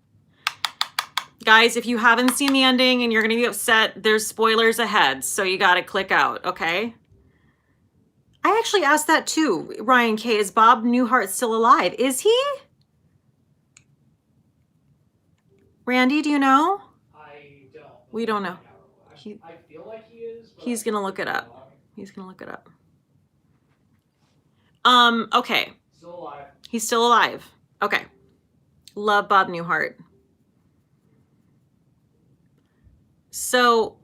Guys, if you haven't seen the ending and you're going to be upset, there's spoilers ahead, so you got to click out, okay? I actually asked that too, Ryan K. Is Bob Newhart still alive? Is he? Randy, do you know? I don't. We don't know. I feel like he is. But He's going to look it up. He's going to look it up. Okay. Still alive. He's still alive. Okay. Love Bob Newhart. So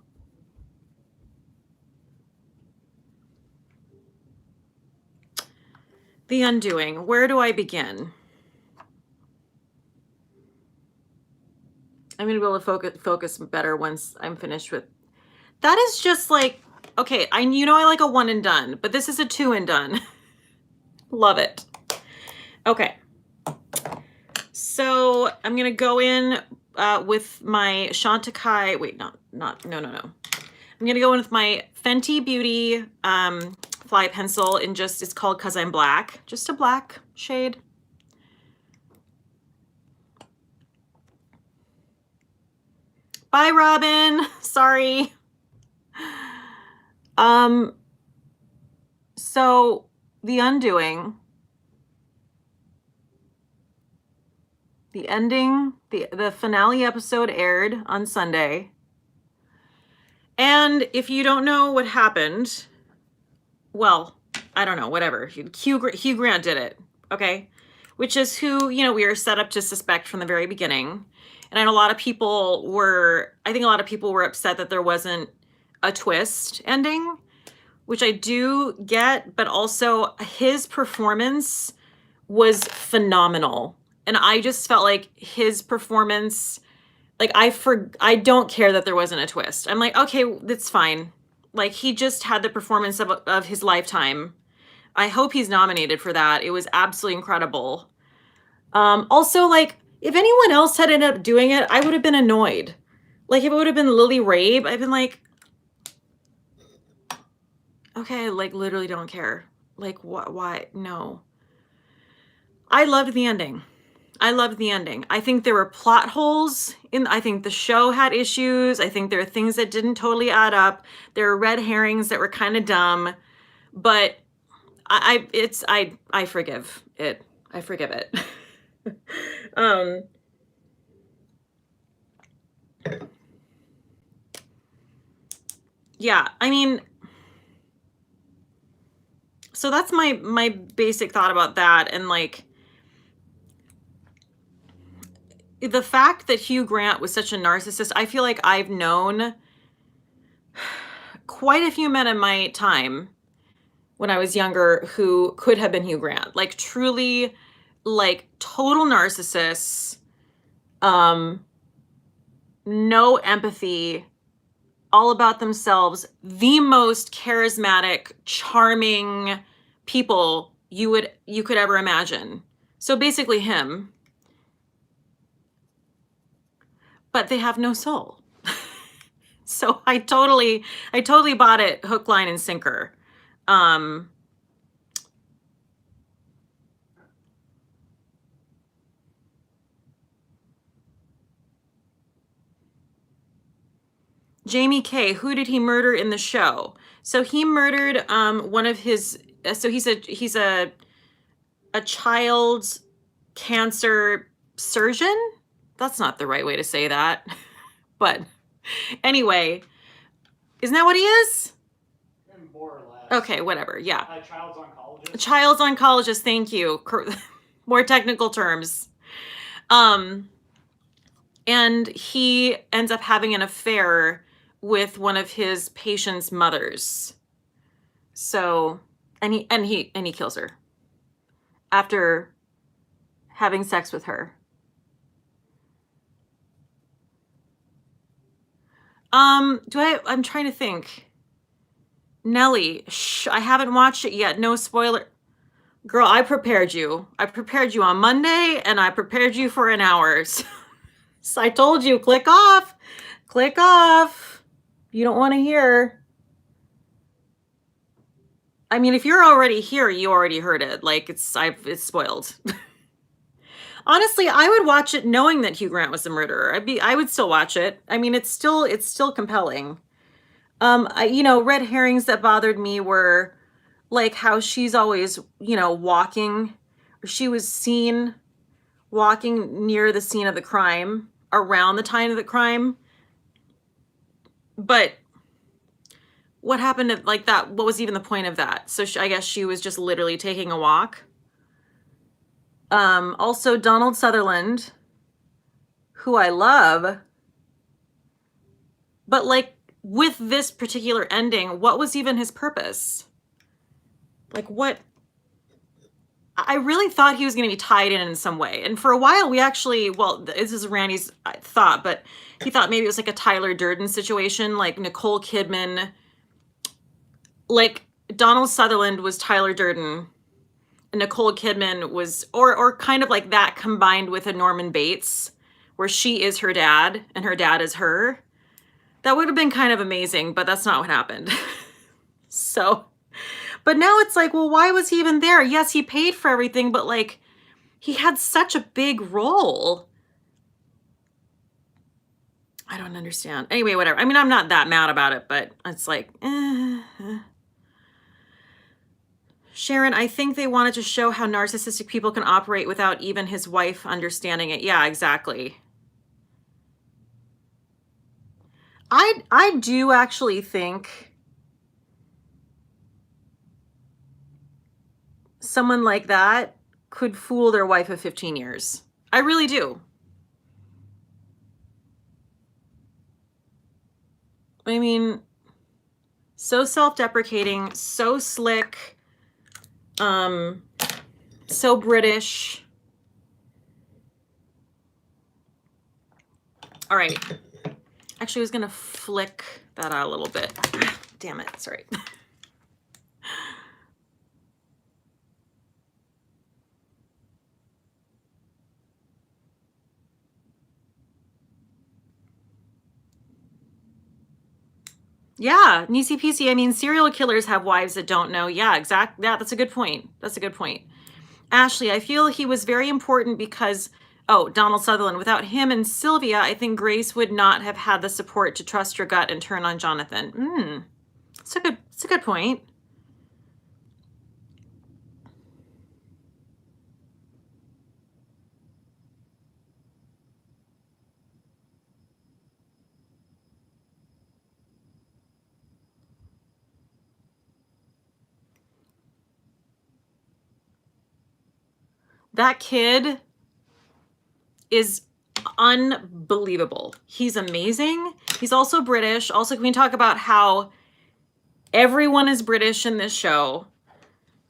The Undoing, where do I begin? I'm gonna be able to focus better once I'm finished with. That is just like, okay, you know I like a one and done, but this is a two and done. Love it. Okay. So I'm gonna go in with my Chantecaille. Wait, no. I'm gonna go in with my Fenty Beauty fly pencil in just, it's called Cause I'm Black, just a black shade. Bye, Robin. Sorry. So The Undoing, the ending, the finale episode aired on Sunday. And if you don't know what happened, well, I don't know, whatever. Hugh Grant did it, okay? Which is who, you know, we were set up to suspect from the very beginning. And I know a lot of people were, I think a lot of people were upset that there wasn't a twist ending, which I do get, but also his performance was phenomenal. And I just felt like his performance, like I don't care that there wasn't a twist. I'm like, okay, that's fine. Like he just had the performance of his lifetime. I hope he's nominated for that. It was absolutely incredible. Also, like, if anyone else had ended up doing it, I would have been annoyed. Like, if it would have been Lily Rabe, I'd been like, okay, like, literally don't care. Like, what? Why? No. I loved the ending. I loved the ending. I think there were plot holes I think the show had issues. I think there are things that didn't totally add up. There were red herrings that were kind of dumb, but I forgive it. I forgive it. Yeah, I mean, so that's my basic thought about that. And like the fact that Hugh Grant was such a narcissist, I feel like I've known quite a few men in my time when I was younger who could have been Hugh Grant. Like truly, like total narcissists, no empathy, all about themselves, the most charismatic, charming people you could ever imagine. So basically him. But they have no soul. So I totally bought it hook, line, and sinker. Jamie K, who did he murder in the show? So he murdered one of his, so he's a child's cancer surgeon. That's not the right way to say that. But anyway, isn't that what he is? More or less. Okay, whatever. Yeah. A child's oncologist. Child's oncologist, thank you. More technical terms. And he ends up having an affair with one of his patient's mothers. So, and he kills her after having sex with her. I'm trying to think. Nelly, I haven't watched it yet. No spoiler. Girl, I prepared you. I prepared you on Monday and I prepared you for an hour. So I told you, click off. Click off. You don't want to hear. I mean, if you're already here, you already heard it. Like it's spoiled. Honestly, I would watch it knowing that Hugh Grant was the murderer. I would still watch it. I mean, it's still compelling. Red herrings that bothered me were like how she's always, walking, or she was seen walking near the scene of the crime around the time of the crime. But what happened to like that? What was even the point of that? So I guess she was just literally taking a walk. Also Donald Sutherland, who I love, but like with this particular ending, what was even his purpose? Like what? I really thought he was going to be tied in some way. And for a while we actually, well, this is Randy's thought, but he thought maybe it was like a Tyler Durden situation, like Nicole Kidman, like Donald Sutherland was Tyler Durden and Nicole Kidman was, or kind of like that combined with a Norman Bates, where she is her dad and her dad is her. That would have been kind of amazing, but that's not what happened. So, but now it's like, well, why was he even there? Yes, he paid for everything, but like, he had such a big role. I don't understand. Anyway, whatever. I mean, I'm not that mad about it, but it's like, Sharon, I think they wanted to show how narcissistic people can operate without even his wife understanding it. Yeah, exactly. I do actually think someone like that could fool their wife of 15 years. I really do. I mean, so self-deprecating, so slick, so British. All right. Actually, I was gonna flick that out a little bit. Damn it, sorry. Yeah, Nisi PC. I mean, serial killers have wives that don't know. Yeah, exactly. Yeah, that's a good point. That's a good point. Ashley, I feel he was very important because, oh, Donald Sutherland. Without him and Sylvia, I think Grace would not have had the support to trust her gut and turn on Jonathan. It's a good point. That kid is unbelievable. He's amazing. He's also British. Also, can we talk about how everyone is British in this show?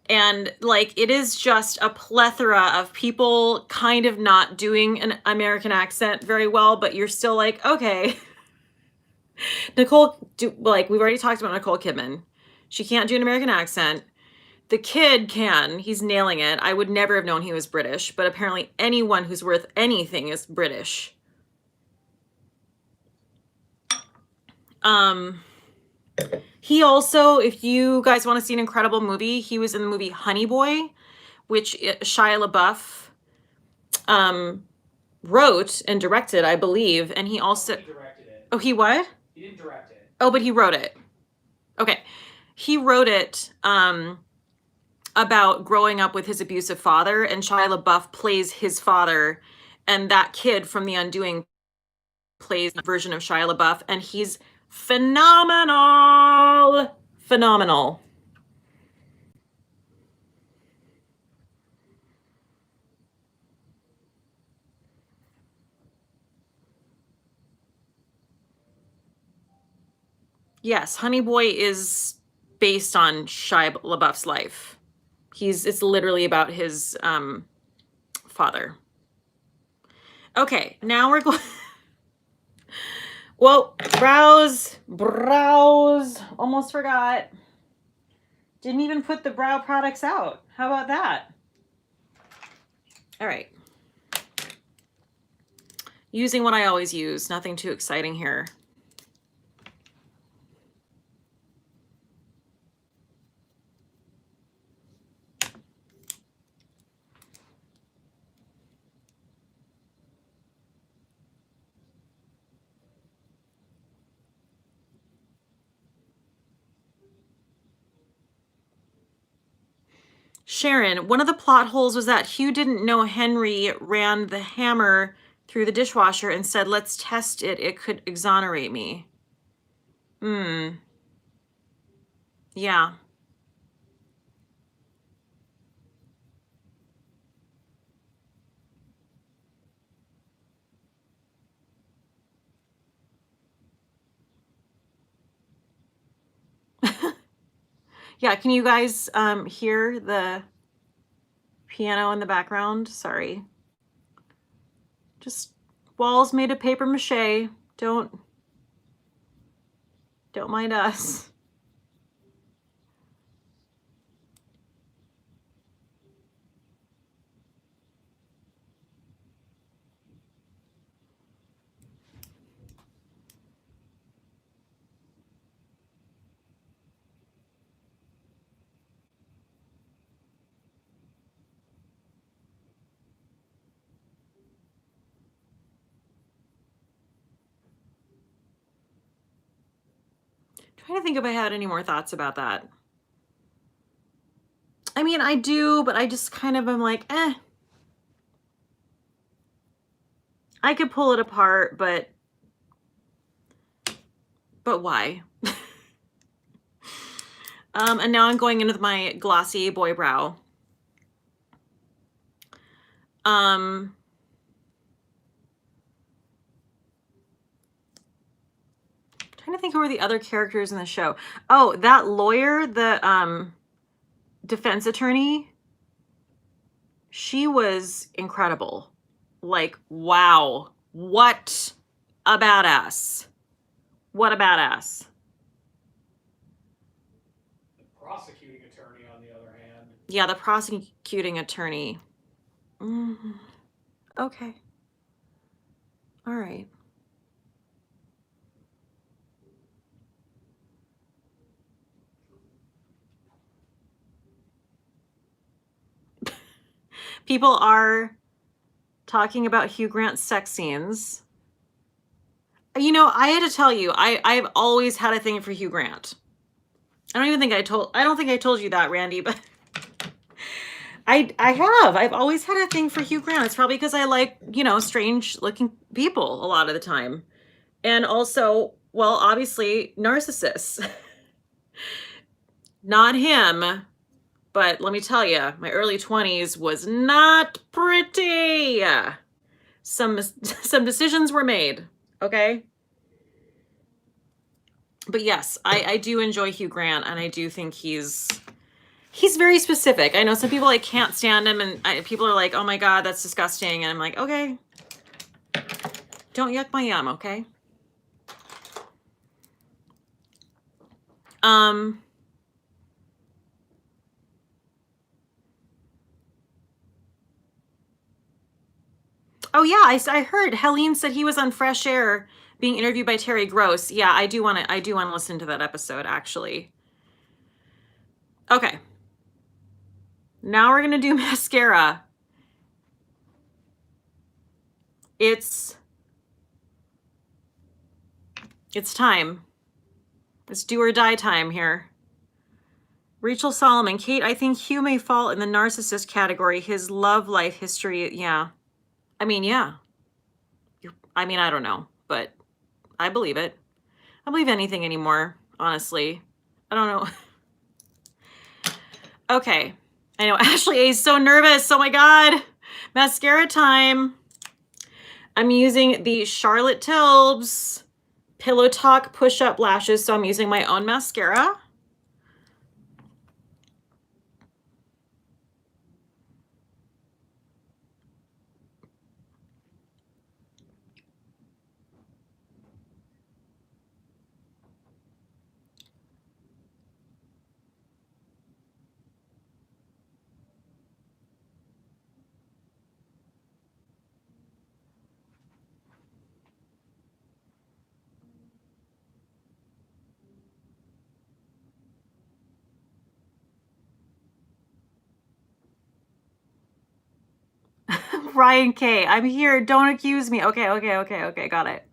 And like, it is just a plethora of people kind of not doing an American accent very well, but you're still like, okay. Like, we've already talked about Nicole Kidman. She can't do an American accent. The kid can. He's nailing it. I would never have known he was British, but apparently anyone who's worth anything is British. He also, if you guys want to see an incredible movie, he was in the movie Honey Boy, which Shia LaBeouf wrote and directed, I believe. And he also... He directed it. Oh, he what? He didn't direct it. Oh, but he wrote it. Okay. He wrote it about growing up with his abusive father, and Shia LaBeouf plays his father, and that kid from The Undoing plays a version of Shia LaBeouf, and he's phenomenal. Phenomenal. Yes, Honey Boy is based on Shia LaBeouf's life. It's literally about his father. Okay, now we're going... Well, brows. Almost forgot. Didn't even put the brow products out. How about that? All right. Using what I always use. Nothing too exciting here. Sharon, one of the plot holes was that Hugh didn't know Henry ran the hammer through the dishwasher and said, let's test it. It could exonerate me. Yeah. Yeah, can you guys hear the piano in the background? Sorry. Just walls made of paper mache. Don't mind us. Trying to think if I had any more thoughts about that. I mean, I do, but I just kind of am like, eh. I could pull it apart, but why? And now I'm going in with my glossy boy brow. Trying to think who are the other characters in the show. Oh, that lawyer, the defense attorney, she was incredible. Like, wow, what a badass. What a badass. The prosecuting attorney, on the other hand. Yeah, the prosecuting attorney. Okay. All right. People are talking about Hugh Grant's sex scenes. You know, I had to tell you, I've always had a thing for Hugh Grant. I don't think I told you that, Randy, but I have. I've always had a thing for Hugh Grant. It's probably because I like, you know, strange looking people a lot of the time. And also, well, obviously, narcissists. Not him, but let me tell you, my early 20s was not pretty. Some decisions were made, okay? But yes, I do enjoy Hugh Grant, and I do think he's very specific. I know some people like can't stand him, and people are like, "Oh my God, that's disgusting," and I'm like, "Okay, don't yuck my yum, okay?" Oh yeah, I heard Helene said he was on Fresh Air being interviewed by Terry Gross. Yeah, I do want to listen to that episode actually. Okay. Now we're going to do mascara. It's time. It's do or die time here. Rachel Solomon. Kate, I think Hugh may fall in the narcissist category. His love life history, yeah. I mean, yeah. I mean, I don't know, but I believe it. I believe anything anymore, honestly. I don't know. Okay. I know Ashley A is so nervous. Oh my God. Mascara time. I'm using the Charlotte Tilbury Pillow Talk Push-Up Lashes, so I'm using my own mascara. Ryan K, I'm here. Don't accuse me. Okay. Got it.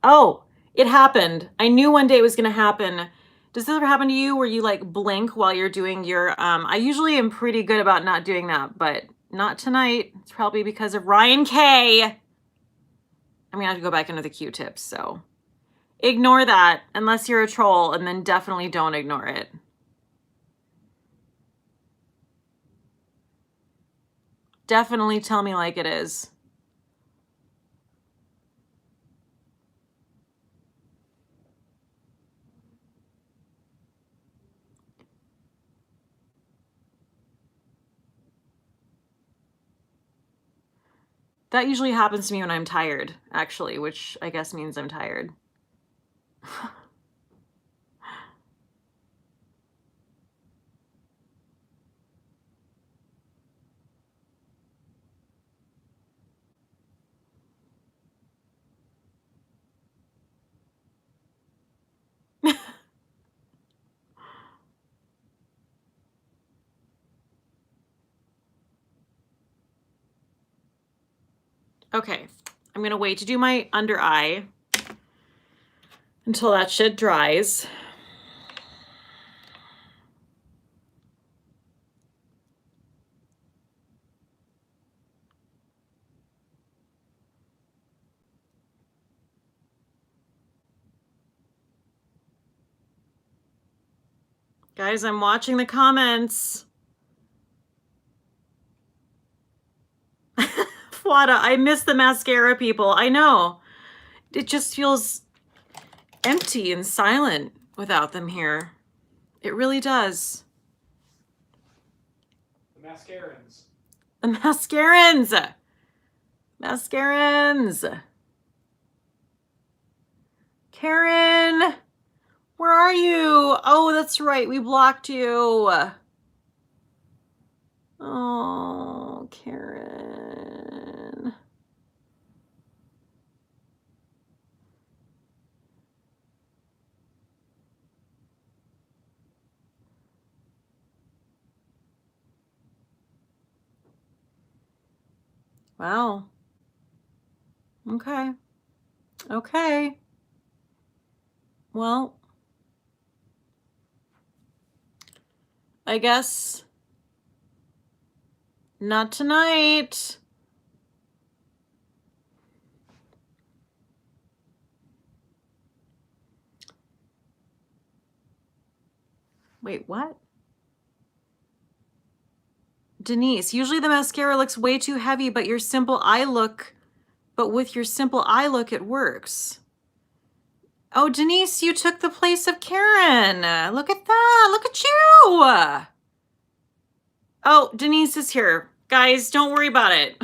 Oh, it happened. I knew one day it was going to happen. Does this ever happen to you where you like blink while you're doing your, I usually am pretty good about not doing that, but not tonight. It's probably because of Ryan K. I'm going to have to go back into the Q-tips, so ignore that unless you're a troll, and then definitely don't ignore it. Definitely tell me like it is. That usually happens to me when I'm tired, actually, which I guess means I'm tired. Okay, I'm gonna wait to do my under eye until that shit dries. Guys, I'm watching the comments. Fuada, I miss the mascara people. I know. It just feels empty and silent without them here. It really does. The mascarans. The mascarans! Mascarans! Karen! Where are you? Oh, that's right. We blocked you. Oh, Karen. Wow. Okay. Okay. Well, I guess not tonight. Wait, what? Denise, usually the mascara looks way too heavy, but with your simple eye look, it works. Oh, Denise, you took the place of Karen. Look at that. Look at you. Oh, Denise is here. Guys, don't worry about it.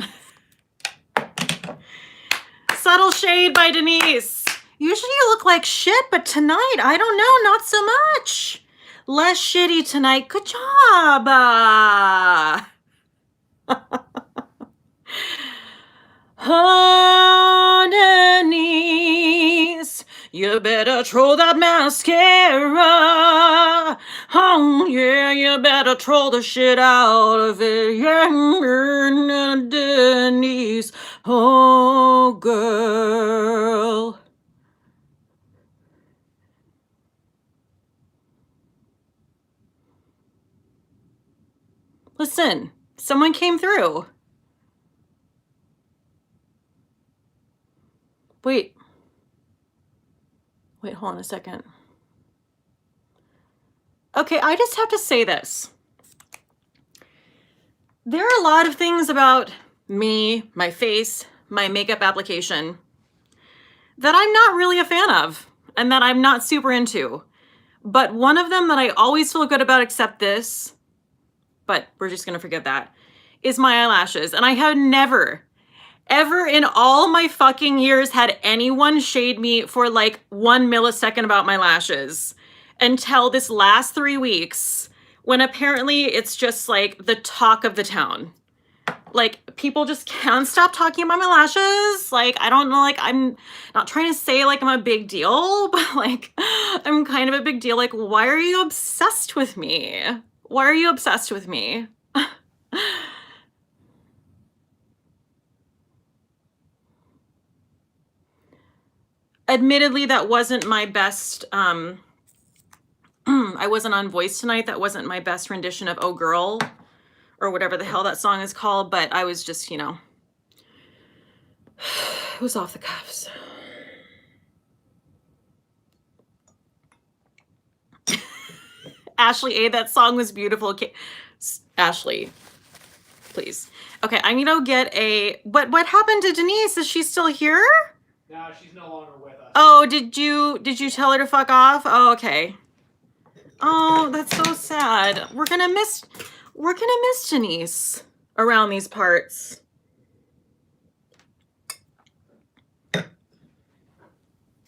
Subtle shade by Denise. Usually you look like shit, but tonight, I don't know, not so much. Less shitty tonight. Good job. Oh, Denise, you better throw that mascara. Oh, yeah, you better throw the shit out of it. Yeah, Denise. Oh, girl. Listen, someone came through. Wait, hold on a second. Okay, I just have to say this. There are a lot of things about me, my face, my makeup application that I'm not really a fan of and that I'm not super into. But one of them that I always feel good about, except this, but we're just gonna forget that, is my eyelashes. And I have never, ever in all my fucking years had anyone shade me for like 1 millisecond about my lashes until this last 3 weeks, when apparently it's just like the talk of the town. Like, people just can't stop talking about my lashes. Like, I don't know, like, I'm not trying to say like I'm a big deal, but like, I'm kind of a big deal. Like, why are you obsessed with me? Why are you obsessed with me? Admittedly, that wasn't my best, I wasn't on Voice tonight. That wasn't my best rendition of Oh Girl, or whatever the hell that song is called, but I was just, you know, it was off the cuffs. Ashley A, that song was beautiful. Okay. Ashley, please. Okay, I need to get a, what happened to Denise? Is she still here? No, she's no longer with us. Oh, did you tell her to fuck off? Oh, okay. Oh, that's so sad. We're gonna miss Denise around these parts. I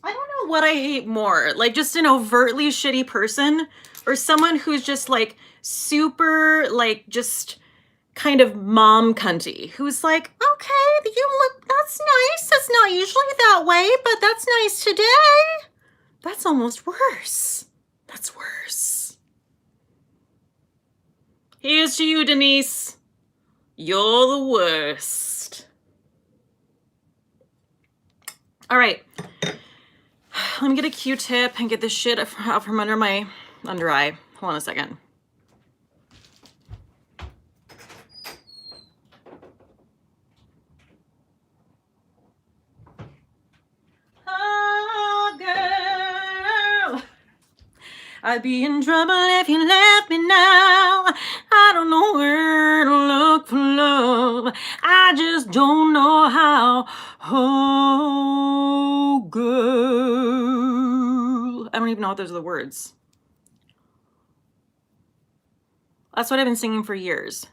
don't know what I hate more, like just an overtly shitty person or someone who's just like super like just kind of mom cunty, who's like, okay, you look, that's nice. That's not usually that way, but that's nice today. That's almost worse. That's worse. Here's to you, Denise. You're the worst. All right. Let me get a Q-tip and get this shit out from under my under eye. Hold on a second. Oh, girl. I'd be in trouble if you left me now. I don't know where to look for love. I just don't know how. Oh, girl. I don't even know what those are the words. That's what I've been singing for years.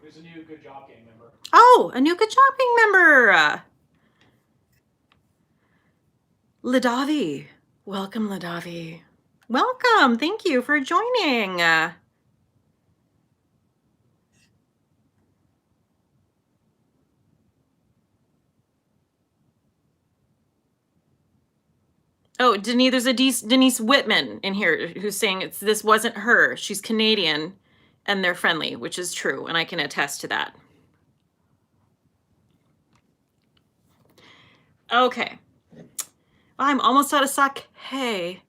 There's a new Good Job Gang member. Oh, a new Good Job Gang member. Ladavi. Welcome, Ladavi. Welcome. Thank you for joining. Oh, Denise, there's a Denise Whitman in here who's saying this wasn't her. She's Canadian and they're friendly, which is true, and I can attest to that. Okay. I'm almost out of Saké.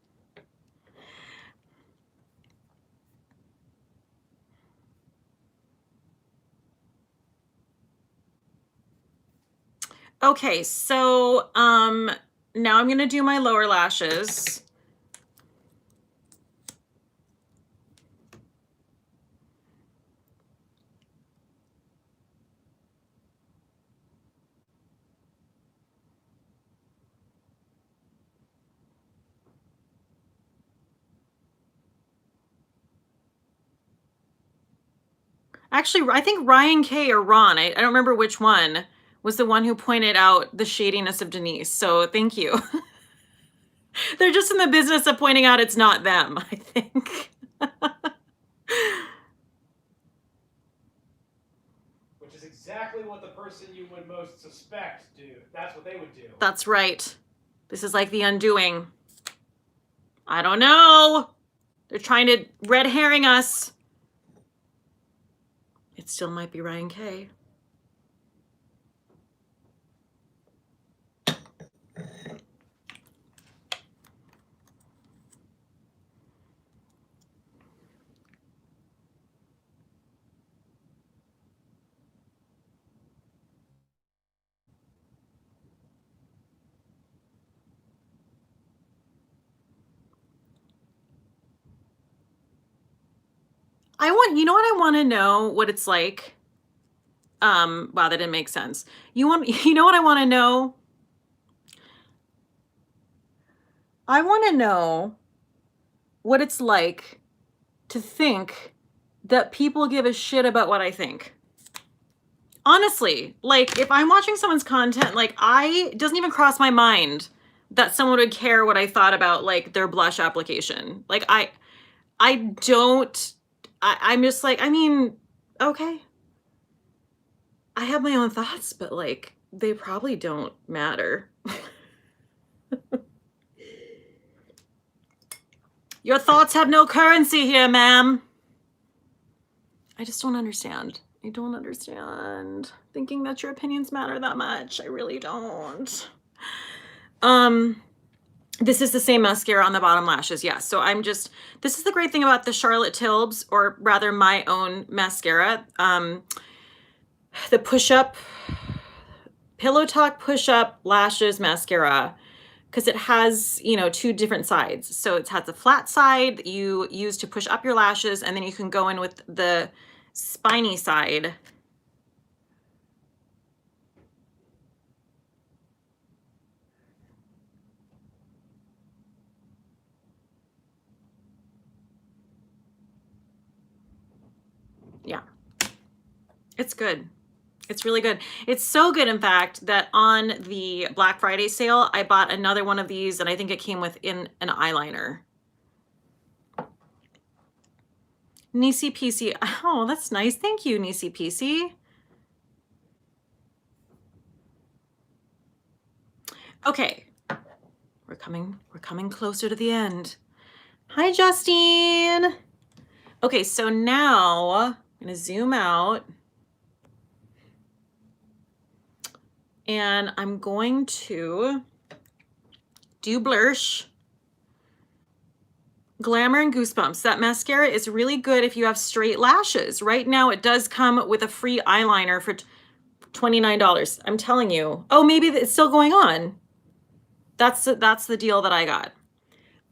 Okay, so now I'm gonna do my lower lashes. Actually, I think Ryan K or Ron, I don't remember which one, was the one who pointed out the shadiness of Denise. So thank you. They're just in the business of pointing out it's not them, I think. Which is exactly what the person you would most suspect do. That's what they would do. That's right. This is like the undoing. I don't know. They're trying to red herring us. It still might be Ryan K. You know what I want to know what it's like? Wow, that didn't make sense. You know what I want to know? I want to know what it's like to think that people give a shit about what I think. Honestly, like if I'm watching someone's content, like it doesn't even cross my mind that someone would care what I thought about like their blush application. Like I'm just like, I mean, okay. I have my own thoughts, but like they probably don't matter. Your thoughts have no currency here, ma'am. I just don't understand. I don't understand thinking that your opinions matter that much. I really don't. This is the same mascara on the bottom lashes. Yeah. So this is the great thing about the Charlotte Tilbury, or rather my own mascara. The push-up, Pillow Talk push-up lashes mascara, because it has, two different sides. So it has a flat side that you use to push up your lashes, and then you can go in with the spiny side. Yeah, it's good. It's really good. It's so good, in fact, that on the Black Friday sale, I bought another one of these, and I think it came with an eyeliner. Nisi PC. Oh, that's nice. Thank you, Nisi PC. Okay. We're coming closer to the end. Hi, Justine. Okay, so now I'm going to zoom out. And I'm going to do blush, Glamour, and Goosebumps. That mascara is really good if you have straight lashes. Right now, it does come with a free eyeliner for $29. I'm telling you. Oh, maybe it's still going on. That's the deal that I got.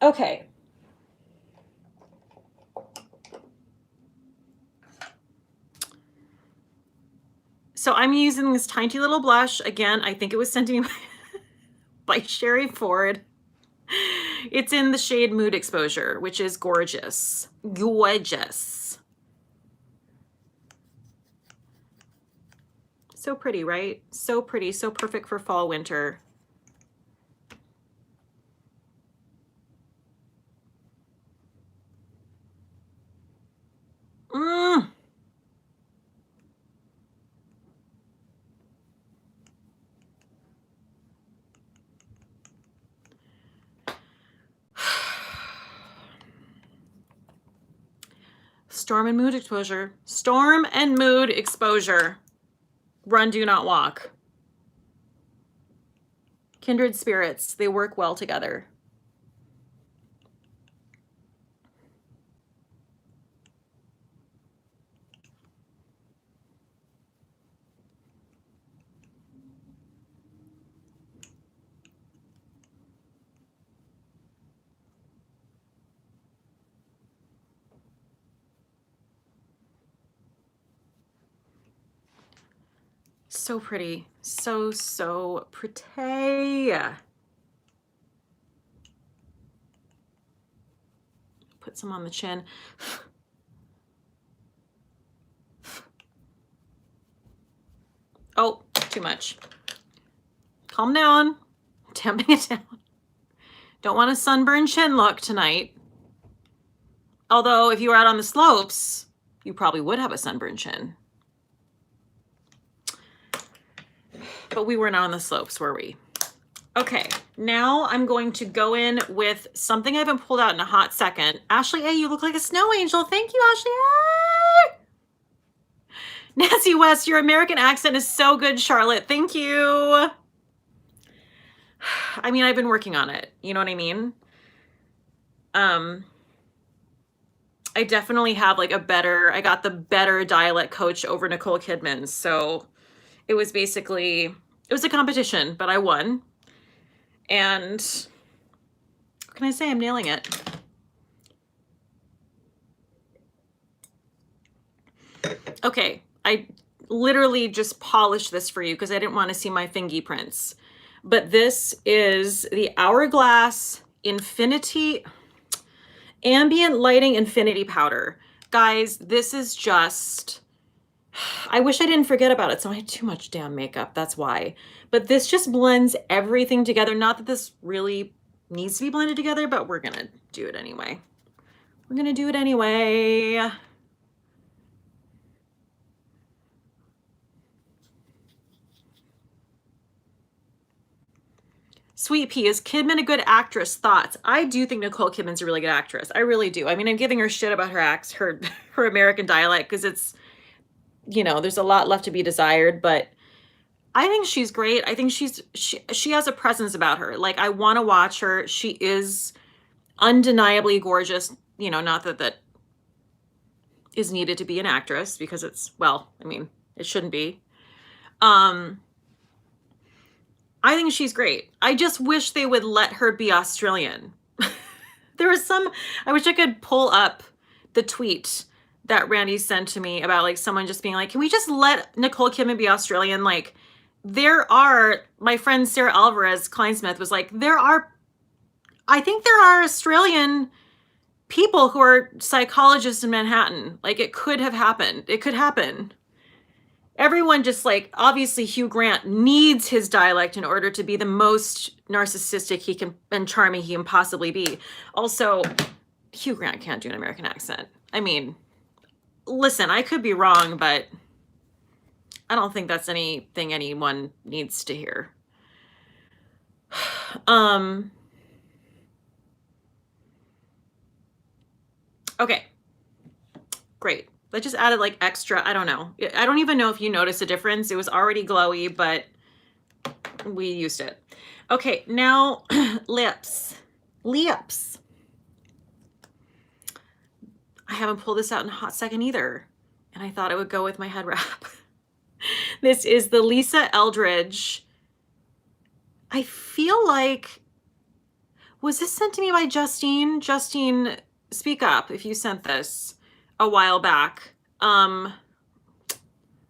Okay. So I'm using this tiny little blush. Again, I think it was sent to me by Sherry Ford. It's in the shade Mood Exposure, which is gorgeous. Gorgeous. So pretty, right? So pretty, so perfect for fall, winter. Mmm. Storm and Mood Exposure. Storm and Mood Exposure. Run, do not walk. Kindred spirits. They work well together. So pretty. So, so pretty. Put some on the chin. Oh, too much. Calm down. Tamping it down. Don't want a sunburned chin look tonight. Although if you were out on the slopes, you probably would have a sunburned chin. But we were not on the slopes, were we? Okay, now I'm going to go in with something I haven't pulled out in a hot second. Ashley A, you look like a snow angel. Thank you, Ashley A. Nancy West, your American accent is so good, Charlotte. Thank you. I mean, I've been working on it. You know what I mean? I definitely have like I got the better dialect coach over Nicole Kidman. So it was basically, it was a competition, but I won. And what can I say? I'm nailing it. Okay, I literally just polished this for you because I didn't want to see my fingy prints. But this is the Hourglass Infinity Ambient Lighting Infinity Powder. Guys, this is just, I wish I didn't forget about it. So I had too much damn makeup, that's why. But this just blends everything together. Not that this really needs to be blended together, but we're gonna do it anyway. We're gonna do it anyway. Sweet Pea, is Kidman a good actress? Thoughts? I do think Nicole Kidman's a really good actress. I really do. I mean, I'm giving her shit about her American dialect because it's, you know, there's a lot left to be desired, but I think she's great. I think she has a presence about her. Like, I want to watch her. She is undeniably gorgeous. You know, not that that is needed to be an actress because it's, well, I mean, it shouldn't be. I think she's great. I just wish they would let her be Australian. There was I wish I could pull up the tweet that Randy sent to me about like someone just being like, can we just let Nicole Kidman be Australian? Like, my friend Sarah Alvarez Kleinsmith was like, I think there are Australian people who are psychologists in Manhattan. Like, it could have happened. It could happen. Everyone just like, obviously Hugh Grant needs his dialect in order to be the most narcissistic and charming he can possibly be. Also, Hugh Grant can't do an American accent. I mean, listen, I could be wrong, but I don't think that's anything anyone needs to hear. Okay, great. I just added like extra, I don't know. I don't even know if you noticed a difference. It was already glowy, but we used it. Okay, now lips. Lips. I haven't pulled this out in a hot second either. And I thought it would go with my head wrap. This is the Lisa Eldridge. I feel like, Was this sent to me by Justine? Justine, speak up if you sent this a while back. I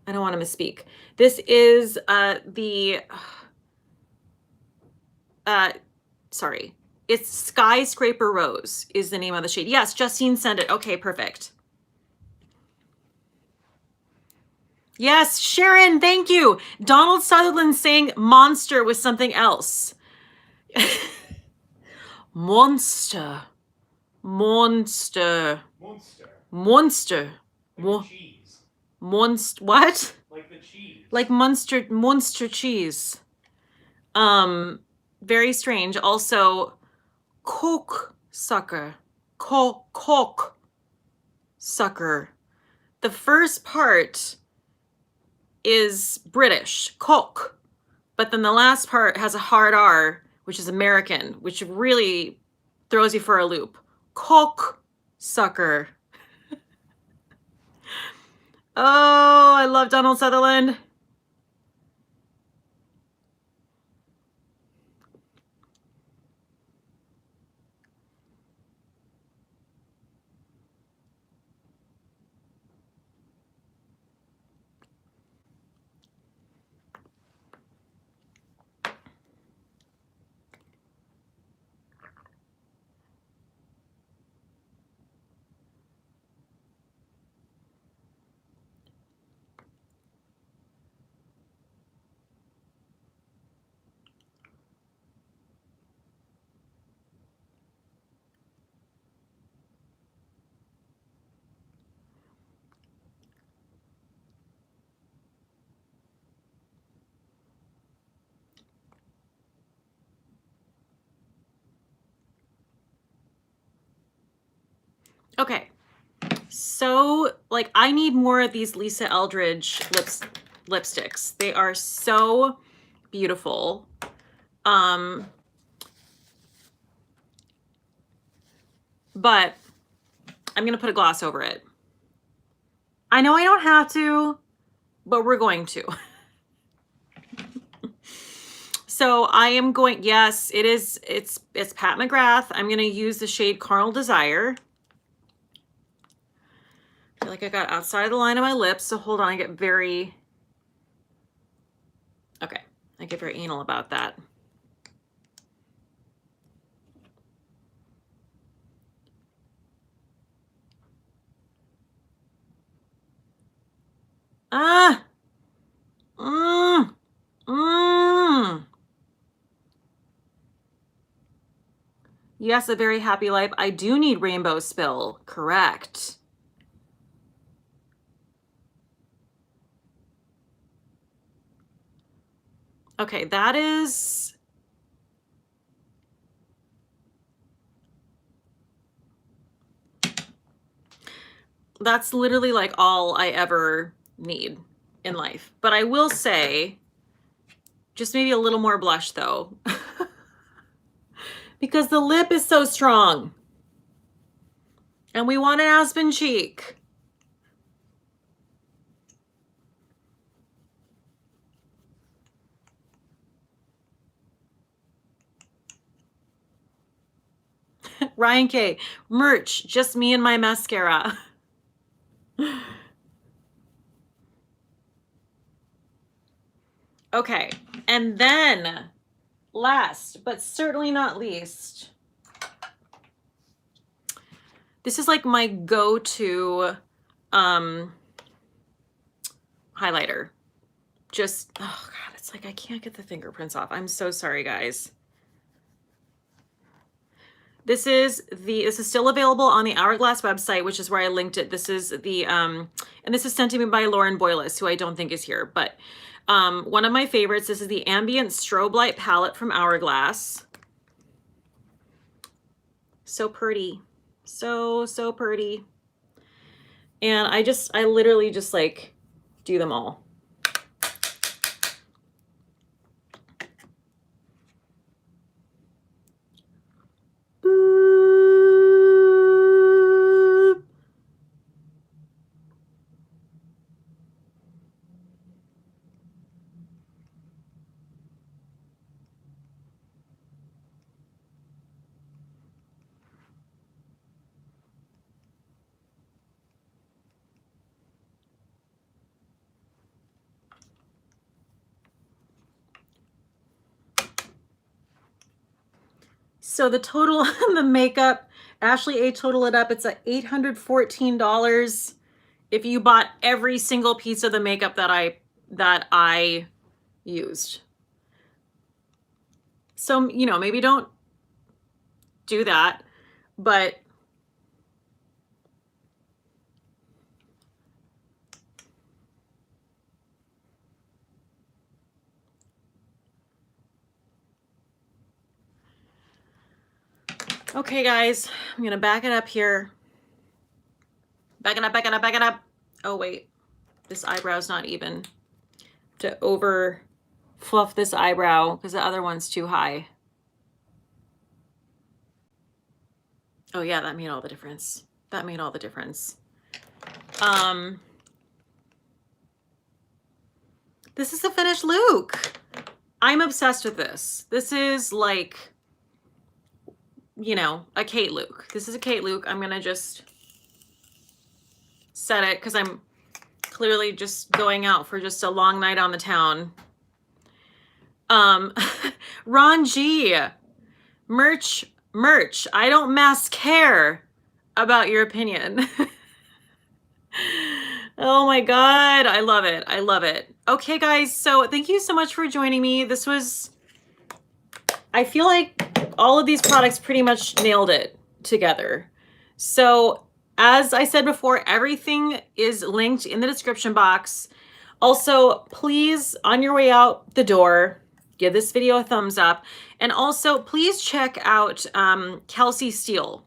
don't want to misspeak. This is sorry. It's Skyscraper Rose is the name of the shade. Yes, Justine sent it. Okay, perfect. Yes, Sharon, thank you. Donald Sutherland saying monster was something else. Monster. Monster. Monster. Monster. Like the cheese. Monster. What? Like the cheese. Like monster cheese. Very strange. Also, coke sucker. Coke sucker. The first part is British, coke. But then the last part has a hard R, which is American, which really throws you for a loop. Coke sucker. Oh, I love Donald Sutherland. Okay, so like I need more of these Lisa Eldridge lipsticks. They are so beautiful. But I'm gonna put a gloss over it. I know I don't have to, but we're going to. So I am going, yes, it's Pat McGrath. I'm gonna use the shade Carnal Desire. I feel like I got outside of the line of my lips, so hold on, I get very anal about that. Ah! Yes, a very happy life. I do need Rainbow Spill. Correct. Okay, that's literally like all I ever need in life. But I will say, just maybe a little more blush though. Because the lip is so strong. And we want an aspen cheek. Ryan K. Merch, just me and my mascara. Okay, and then last, but certainly not least, this is like my go-to highlighter. Just, oh God, it's like I can't get the fingerprints off. I'm so sorry, guys. This is still available on the Hourglass website, which is where I linked it. This is the, and this is sent to me by Lauren Boyles, who I don't think is here, but one of my favorites. This is the Ambient Strobe Light Palette from Hourglass. So pretty. So pretty. And I literally just like do them all. So the total on the makeup, Ashley A total it up, it's at $814 if you bought every single piece of the makeup that I used. So, you know, maybe don't do that, but okay, guys, I'm gonna back it up here. Back it up, back it up, back it up. Oh, wait, this eyebrow's not even. To over fluff this eyebrow because the other one's too high. Oh yeah, that made all the difference. That made all the difference. This is the finished look. I'm obsessed with this. This is like, you know, a Cate look. This is a Cate look. I'm gonna just set it because I'm clearly just going out for just a long night on the town. Ron G, merch. I don't care about your opinion. Oh my God. I love it. I love it. Okay, guys. So thank you so much for joining me. This was, I feel like all of these products pretty much nailed it together. So as I said before, everything is linked in the description box. Also, please, on your way out the door, give this video a thumbs up. And also, please check out Kelsey Steele.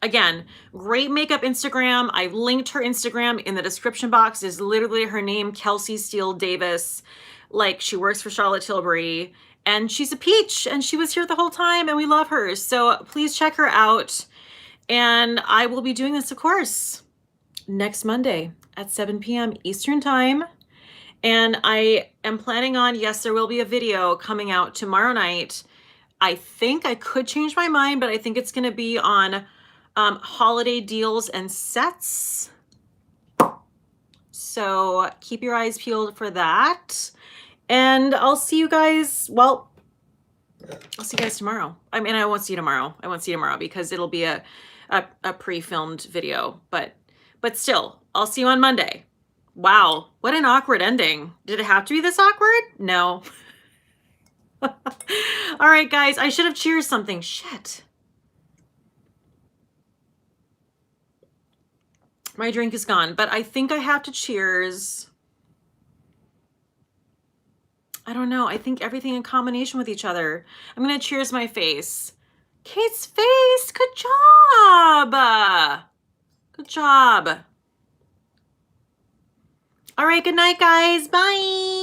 Again, great makeup Instagram. I linked her Instagram in the description box. Is literally her name, Kelsey Steele Davis. Like, she works for Charlotte Tilbury. And she's a peach. And she was here the whole time. And we love her. So please check her out. And I will be doing this, of course, next Monday at 7 p.m. Eastern Time. And I am planning on, yes, there will be a video coming out tomorrow night. I think I could change my mind, but I think it's going to be on holiday deals and sets. So keep your eyes peeled for that. And I'll see you guys, well, I'll see you guys tomorrow. I mean, I won't see you tomorrow. I won't see you tomorrow because it'll be a pre-filmed video. But still, I'll see you on Monday. Wow, what an awkward ending. Did it have to be this awkward? No. All right, guys, I should have cheered something. Shit. My drink is gone, but I think I have to cheers. I don't know. I think everything in combination with each other. I'm going to cheers my face. Kate's face. Good job. Good job. All right, good night, guys. Bye.